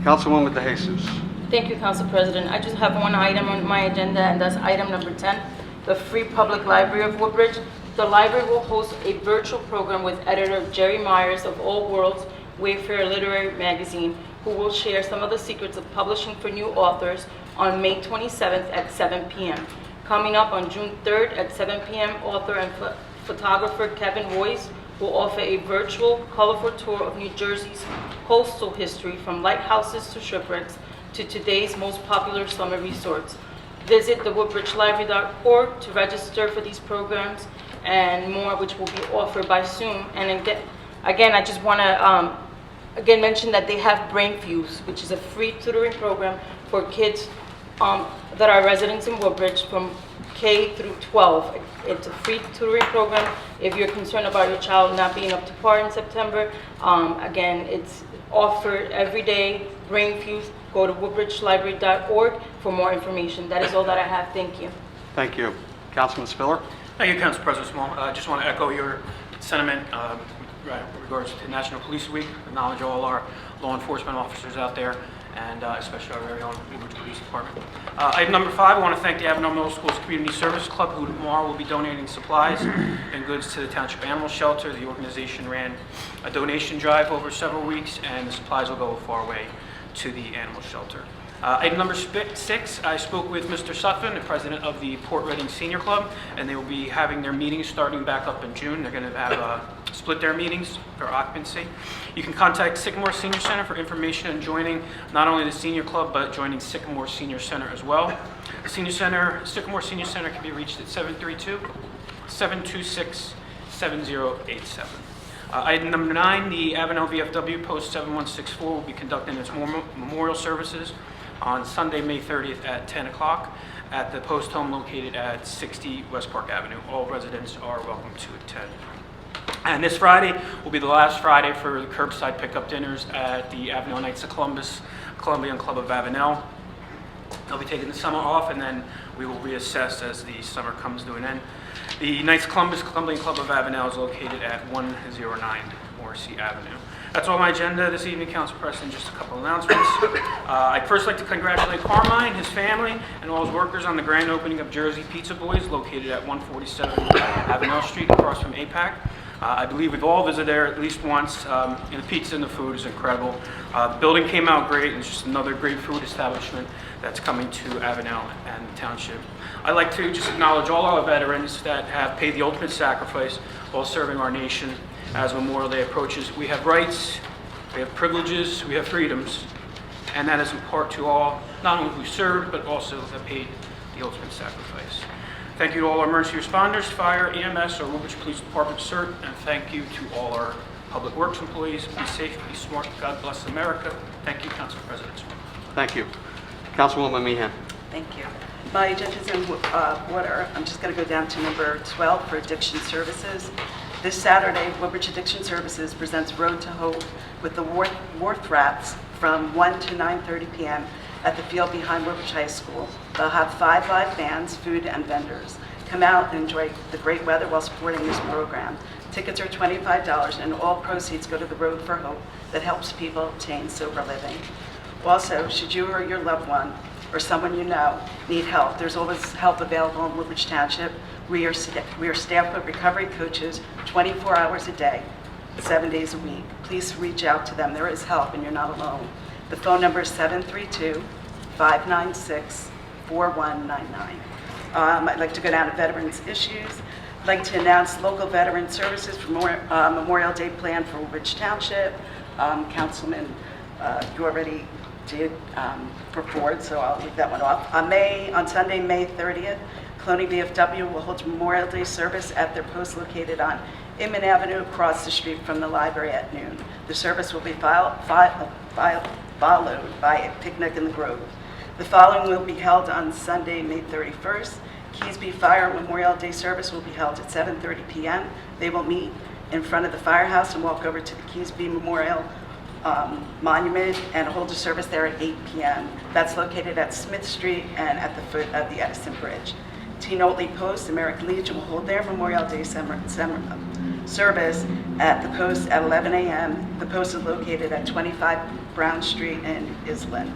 Councilwoman DeJesus. Thank you, Council President. I just have one item on my agenda, and that's item number 10, the Free Public Library of Woodbridge. The library will host a virtual program with editor Jerry Myers of All Worlds Wayfair Literary Magazine, who will share some of the secrets of publishing for new authors on May 27th at 7 p.m. Coming up on June 3rd at 7 p.m., author and photographer Kevin Royce will offer a virtual, colorful tour of New Jersey's coastal history from lighthouses to shipwrecks to today's most popular summer resorts. Visit thewoodbridgelibrary.org to register for these programs and more, which will be offered by Zoom. And again, I just want to mention that they have Brain Fuse, which is a free tutoring program for kids that are residents in Woodbridge from K through 12. It's a free tutoring program if you're concerned about your child not being up to par in September. Again, it's offered every day. Brain Fuse. Go to woodbridgelibrary.org for more information. That is all that I have. Thank you. Thank you. Councilman Spiller. Thank you, Council President Small. I just want to echo your sentiment in regards to National Police Week. Acknowledge all our law enforcement officers out there, and especially our very own Woodbridge Police Department. Item number 5, I want to thank the Avenel Middle School's Community Service Club, who tomorrow will be donating supplies and goods to the Township Animal Shelter. The organization ran a donation drive over several weeks, and the supplies will go a far way to the animal shelter. Item number 6, I spoke with Mr. Sutphin, the president of the Port Reading Senior Club, and they will be having their meetings starting back up in June. They're going to have split their meetings for occupancy. You can contact Sycamore Senior Center for information on joining not only the Senior Club, but joining Sycamore Senior Center as well. The Sycamore Senior Center can be reached at 732-726-7087. Item number 9, the Avenel VFW Post 7164 will be conducting its memorial services on Sunday, May 30th at 10 o'clock at the post home located at 60 West Park Avenue. All residents are welcome to attend. And this Friday will be the last Friday for the curbside pickup dinners at the Avenel Knights of Columbus, Columbian Club of Avenel. They'll be taking the summer off, and then we will reassess as the summer comes to an end. The Knights of Columbus, Columbian Club of Avenel is located at 109 Morrissey Avenue. That's all my agenda this evening, Council President. Just a couple announcements. I'd first like to congratulate Carmine, his family, and all his workers on the grand opening of Jersey Pizza Boys, located at 147 Avenel Street, across from APAC. I believe we've all visited there at least once, and the pizza and the food is incredible. The building came out great, and it's just another great food establishment that's coming to Avenel and the Township. I'd like to just acknowledge all our veterans that have paid the ultimate sacrifice while serving our nation as Memorial Day approaches. We have rights, we have privileges, we have freedoms, and that is in part to all, not only who served, but also have paid the ultimate sacrifice. Thank you to all our emergency responders, fire, EMS, our Woodbridge Police Department CERT, and thank you to all our public works employees. Be safe, be smart. God bless America. Thank you, Council President. Thank you. Councilwoman Meehan. Thank you. My agenda is in order. I'm just going to go down to number 12 for addiction services. This Saturday, Woodbridge Addiction Services presents Road to Hope with the Wharf Rats from 1 to 9:30 p.m. at the field behind Woodbridge High School. They'll have 5 live bands, food, and vendors. Come out and enjoy the great weather while supporting this program. Tickets are $25, and all proceeds go to the Road for Hope that helps people obtain sober living. Also, should you or your loved one or someone you know need help, there's always help available in Woodbridge Township. We are staffed with recovery coaches 24 hours a day, 7 days a week. Please reach out to them. There is help, and you're not alone. The phone number is 732-596-4199. I'd like to go down to veterans issues. I'd like to announce local veteran services for Memorial Day plan for Woodbridge Township. Councilman, you already did report, so I'll leave that one off. On Sunday, May 30th, Cloney VFW will hold a Memorial Day service at their post located on Inman Avenue across the street from the library at noon. The service will be followed by a picnic in the Grove. The following will be held on Sunday, May 31st. Keysby Fire Memorial Day service will be held at 7:30 p.m. They will meet in front of the firehouse and walk over to the Keysby Memorial Monument and hold a service there at 8 p.m. That's located at Smith Street and at the foot of the Edison Bridge. Teen Oatley Post, American Legion will hold their Memorial Day service at the Post at 11 a.m. The Post is located at 25 Brown Street in Island.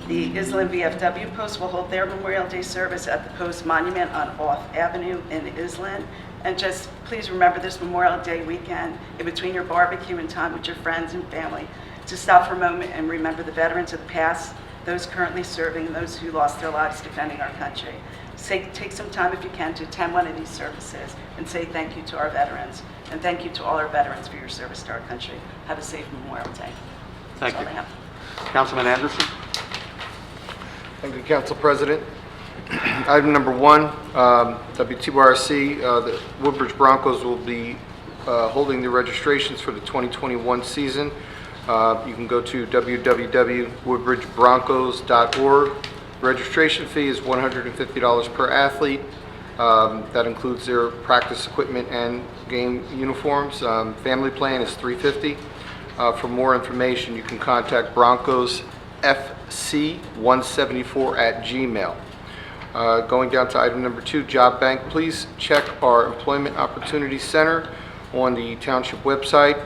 The Island VFW Post will hold their Memorial Day service at the Post Monument on Off Avenue in Island. And just please remember this Memorial Day weekend, in between your barbecue and time with your friends and family, to stop for a moment and remember the veterans of the past, those currently serving, and those who lost their lives defending our country. Take some time if you can to attend one of these services and say thank you to our veterans. And thank you to all our veterans for your service to our country. Have a safe Memorial Day. Thank That's you. all I have. Councilman Anderson. Thank you, Council President. Item number 1, WTYRC, the Woodbridge Broncos will be holding the registrations for the 2021 season. You can go to www.woodbridgebroncos.org. Registration fee is $150 per athlete. That includes their practice equipment and game uniforms. Family plan is $350. For more information, you can contact BroncosFC174@gmail. Going down to item number 2, Job Bank. Please check our Employment Opportunity Center on the township website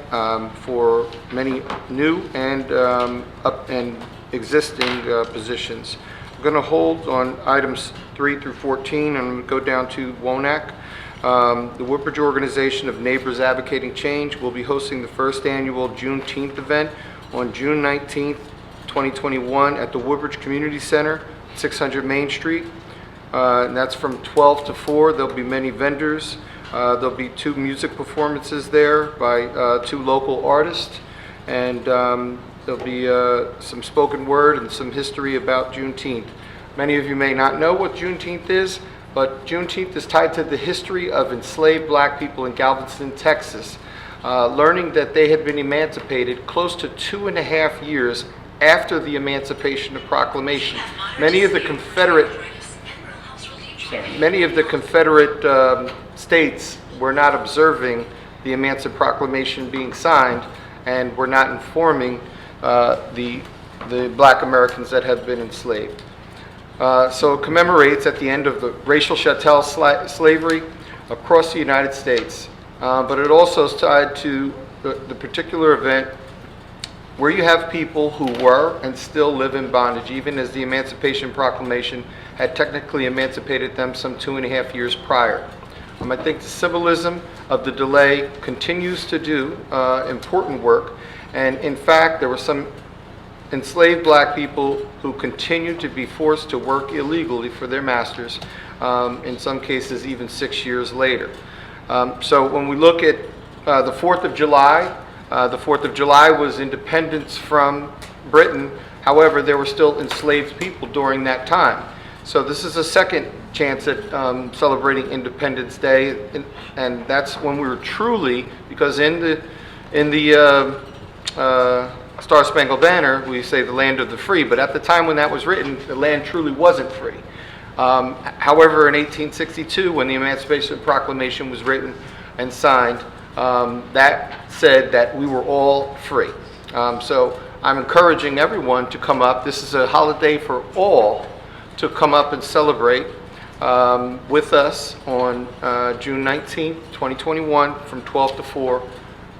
for many new and existing positions. I'm going to hold on items 3 through 14 and go down to WONAC. The Woodbridge Organization of Neighbors Advocating Change will be hosting the first annual Juneteenth event on June 19th, 2021 at the Woodbridge Community Center, 600 Main Street. And that's from 12 to 4. There'll be many vendors. There'll be 2 music performances there by 2 local artists. And there'll be some spoken word and some history about Juneteenth. Many of you may not know what Juneteenth is, but Juneteenth is tied to the history of enslaved black people in Galveston, Texas, learning that they had been emancipated close to 2.5 years after the Emancipation Proclamation. Many of the Confederate states were not observing the Emancipation Proclamation being signed and were not informing the black Americans that had been enslaved. So it commemorates at the end of the racial chattel slavery across the United States. But it also is tied to the particular event where you have people who were and still live in bondage, even as the Emancipation Proclamation had technically emancipated them some 2.5 years prior. I think the symbolism of the delay continues to do important work. And in fact, there were some enslaved black people who continued to be forced to work illegally for their masters, in some cases even 6 years later. So when we look at the 4th of July, the 4th of July was independence from Britain. However, there were still enslaved people during that time. So this is a second chance at celebrating Independence Day, and that's when we were truly, because in the Star Spangled Banner, we say the land of the free, but at the time when that was written, the land truly wasn't free. However, in 1862, when the Emancipation Proclamation was written and signed, that said that we were all free. So I'm encouraging everyone to come up. This is a holiday for all to come up and celebrate with us on June 19th, 2021 from 12 to 4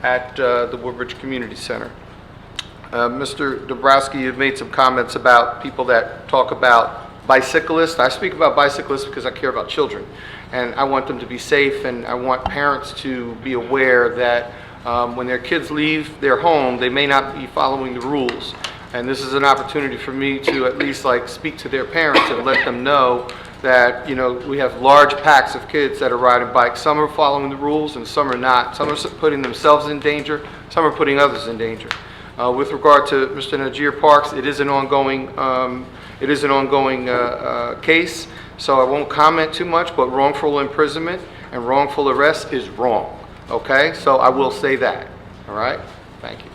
at the Woodbridge Community Center. Mr. Dabrowski, you've made some comments about people that talk about bicyclists. I speak about bicyclists because I care about children, and I want them to be safe, and I want parents to be aware that when their kids leave their home, they may not be following the rules. And this is an opportunity for me to at least speak to their parents and let them know that, we have large packs of kids that are riding bikes. Some are following the rules and some are not. Some are putting themselves in danger. Some are putting others in danger. With regard to Mr. Najir Parks, it is an ongoing case, so I won't comment too much, but wrongful imprisonment and wrongful arrest is wrong. Okay? So I will say that. All right? Thank you.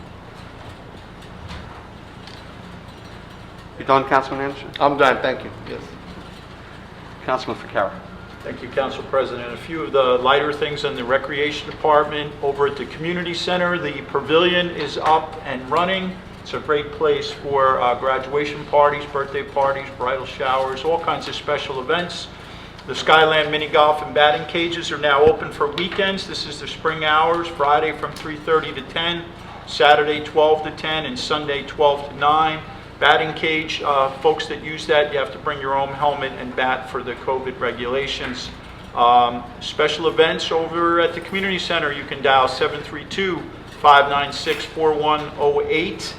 You done, Councilman Anderson? I'm done, thank you. Yes. Councilman FICARRA. Thank you, Council President. A few of the lighter things in the Recreation Department. Over at the Community Center, the pavilion is up and running. It's a great place for graduation parties, birthday parties, bridal showers, all kinds of special events. The Skyland mini golf and batting cages are now open for weekends. This is the spring hours, Friday from 3:30 to 10, Saturday 12 to 10, and Sunday 12 to 9. Batting cage, folks that use that, you have to bring your own helmet and bat for the COVID regulations. Special events over at the Community Center, you can dial 732-596-4108.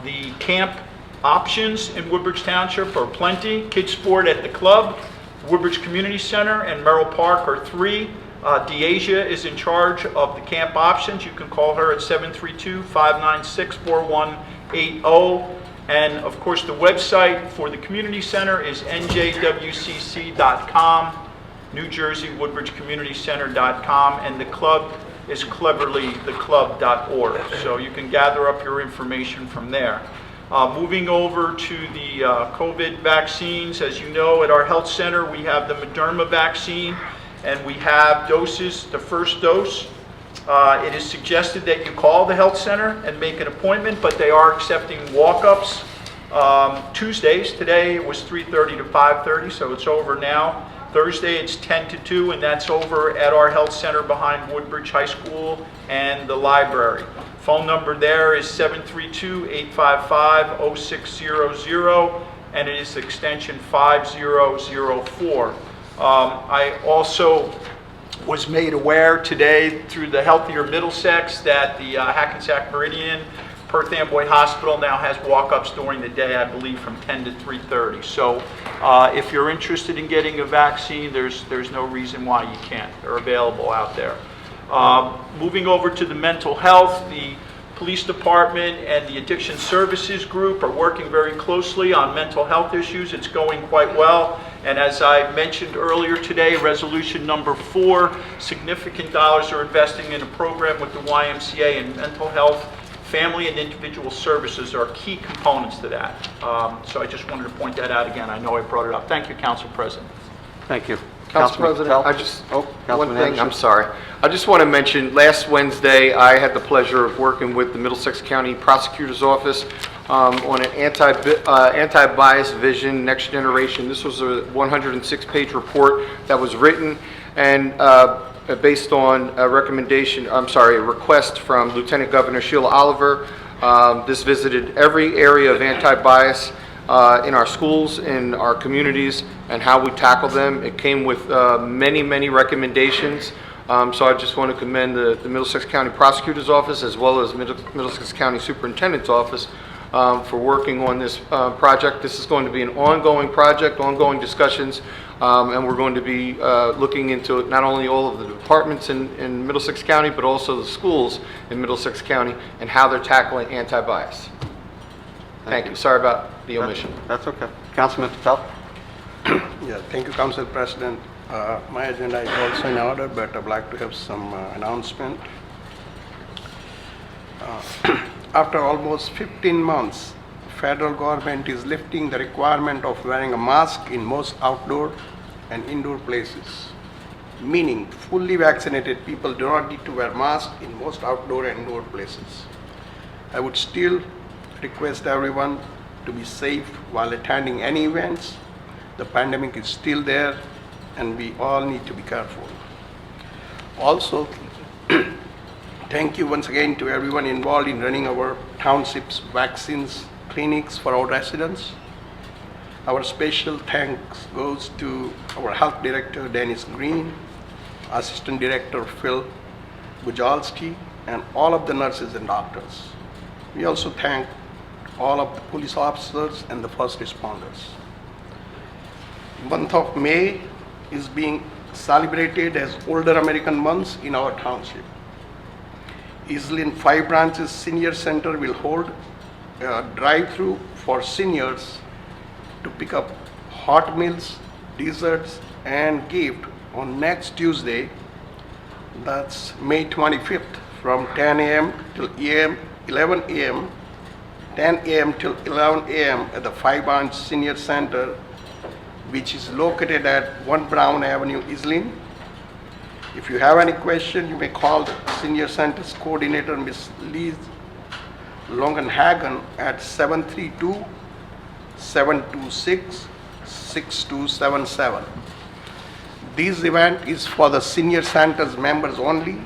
The camp options in Woodbridge Township are plenty. Kids Sport at the club, Woodbridge Community Center, and Merrill Park are 3. DEJESUS is in charge of the camp options. You can call her at 732-596-4180. And of course, the website for the community center is njwcc.com, New Jersey Woodbridge Community Center.com, and the club is cleverlytheclub.org. So you can gather up your information from there. Moving over to the COVID vaccines, as you know, at our health center, we have the Moderna vaccine, and we have doses, the first dose. It is suggested that you call the health center and make an appointment, but they are accepting walk-ups Tuesdays. Today it was 3:30 to 5:30, so it's over now. Thursday it's 10 to 2, and that's over at our health center behind Woodbridge High School and the library. Phone number there is 732-855-0600, and it is extension 5004. I also was made aware today through the Healthier Middlesex that the Hackensack Meridian Perth Amboy Hospital now has walk-ups during the day, I believe from 10 to 3:30. So if you're interested in getting a vaccine, there's no reason why you can't. They're available out there. Moving over to the mental health, the police department and the addiction services group are working very closely on mental health issues. It's going quite well. And as I mentioned earlier today, resolution number 4, significant dollars are investing in a program with the YMCA, and mental health, family and individual services are key components to that. So I just wanted to point that out again. I know I brought it up. Thank you, Council President. Thank you. Council President, Patel? I just, one Councilman thing, Anderson. I'm sorry. I just want to mention, last Wednesday, I had the pleasure of working with the Middlesex County Prosecutor's Office on an anti-bias vision, next generation. This was a 106-page report that was written and based on a request from Lieutenant Governor Sheila Oliver. This visited every area of anti-bias in our schools, in our communities, and how we tackle them. It came with many, many recommendations. So I just want to commend the Middlesex County Prosecutor's Office as well as Middlesex County Superintendent's Office for working on this project. This is going to be an ongoing project, ongoing discussions, and we're going to be looking into not only all of the departments in Middlesex County, but also the schools in Middlesex County and how they're tackling anti-bias. Thank you. Sorry about the omission. That's okay. Councilman Patel? Yeah, thank you, Council President. My agenda is also in order, but I'd like to have some announcement. After almost 15 months, federal government is lifting the requirement of wearing a mask in most outdoor and indoor places, meaning fully vaccinated people do not need to wear masks in most outdoor and indoor places. I would still request everyone to be safe while attending any events. The pandemic is still there and we all need to be careful. Also, thank you once again to everyone involved in running our township's vaccines clinics for our residents. Our special thanks goes to our health director Dennis Green, assistant director Phil Bujalski, and all of the nurses and doctors. We also thank all of the police officers and the first responders. Month of May is being celebrated as Older American Month in our township. Easily 5 branches senior center will hold a drive-through for seniors to pick up hot meals, desserts, and gift on next Tuesday, that's May 25th, from 10 a.m. till 11 a.m., 10 a.m. till 11 a.m. at the 5 branch senior center, which is located at 1 Brown Avenue, Islin. If you have any question, you may call the Senior Center's coordinator, Ms. Liz Longenhagen, at 732-726-6277. This event is for the Senior Center's members only,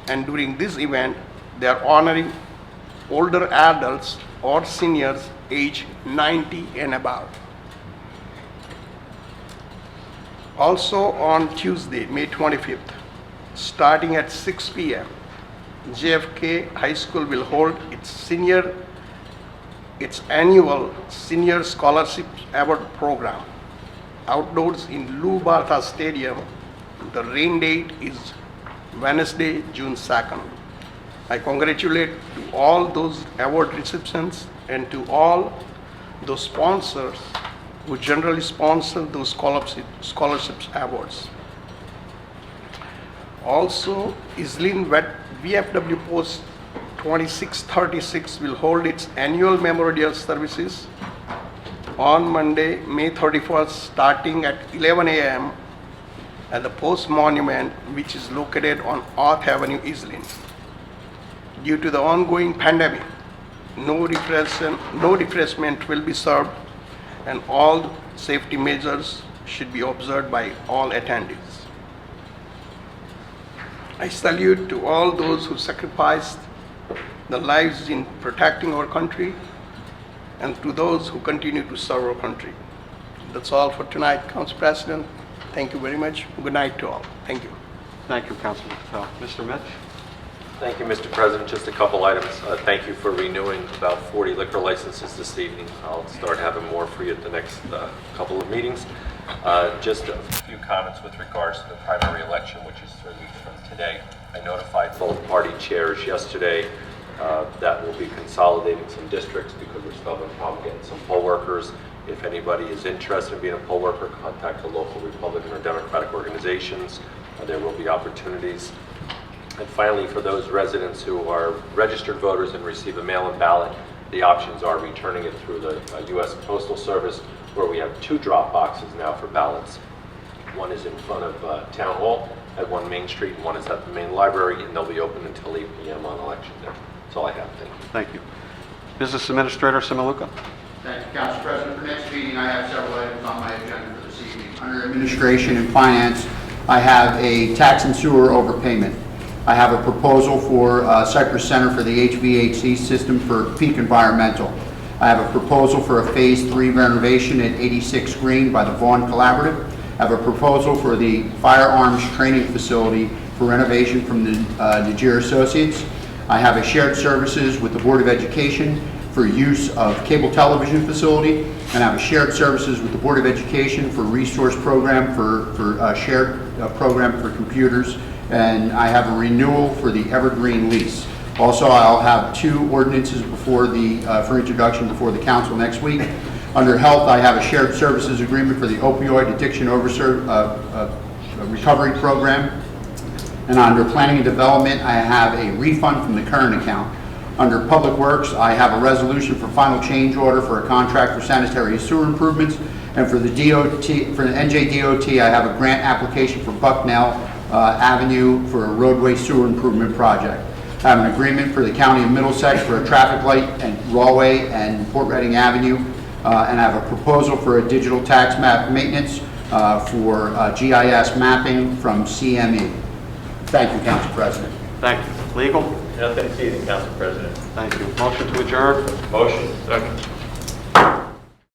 and during this event, they are honoring older adults or seniors age 90 and above. Also on Tuesday, May 25th, starting at 6 p.m., JFK High School will hold its annual Senior Scholarship Award program outdoors in Lou Bartha Stadium. The rain date is Wednesday, June 2nd. I congratulate to all those award recipients and to all those sponsors who generally sponsor those scholarships awards. Also, Islin VFW Post 2636 will hold its annual memorial services on Monday, May 31st, starting at 11 a.m. at the Post Monument, which is located on Arth Avenue, Islin. Due to the ongoing pandemic, no refreshment will be served, and all safety measures should be observed by all attendees. I salute to all those who sacrificed their lives in protecting our country, and to those who continue to serve our country. That's all for tonight, Council President. Thank you very much. Good night to all. Thank you. Thank you, Councilman Patel. Mr. Mitch? Thank you, Mr. President. Just a couple items. Thank you for renewing about 40 liquor licenses this evening. I'll start having more for you at the next couple of meetings. Just a few comments with regards to the primary election, which is 3 weeks from today. I notified both party chairs yesterday that we'll be consolidating some districts because we're still having a problem getting some poll workers. If anybody is interested in being a poll worker, contact the local Republican or Democratic organizations. There will be opportunities. And finally, for those residents who are registered voters and receive a mail-in ballot, the options are returning it through the U.S. Postal Service, where we have 2 drop boxes now for ballots. One is in front of Town Hall at 1 Main Street, and one is at the main library, and they'll be open until 8 p.m. on election day. That's all I have. Thank you. Thank you. Business Administrator CIMILLUCA. Thank you, Council President. For next meeting, I have several items on my agenda for this evening. Under Administration and Finance, I have a tax and sewer overpayment. I have a proposal for Cypress Center for the HVAC system for Peak Environmental. I have a proposal for a Phase 3 renovation at 86 Green by the Vaughn Collaborative. I have a proposal for the Firearms Training Facility for renovation from the DeJesus Associates. I have a shared services with the Board of Education for use of cable television facility, and I have a shared services with the Board of Education for resource program for shared program for computers, and I have a renewal for the Evergreen lease. Also, I'll have 2 ordinances before for introduction before the council next week. Under health, I have a shared services agreement for the opioid addiction recovery program. And under planning and development, I have a refund from the current account. Under public works, I have a resolution for final change order for a contract for sanitary sewer improvements. And for the DOT, for the NJDOT, I have a grant application for Bucknell Avenue for a roadway sewer improvement project. I have an agreement for the County of Middlesex for a traffic light and Rawway and Port Reading Avenue. And I have a proposal for a digital tax map maintenance for GIS mapping from CME. Thank you, Council President. Thank you. Legal? Nothing this evening, Council President. Thank you. Motion to adjourn? Motion. Second.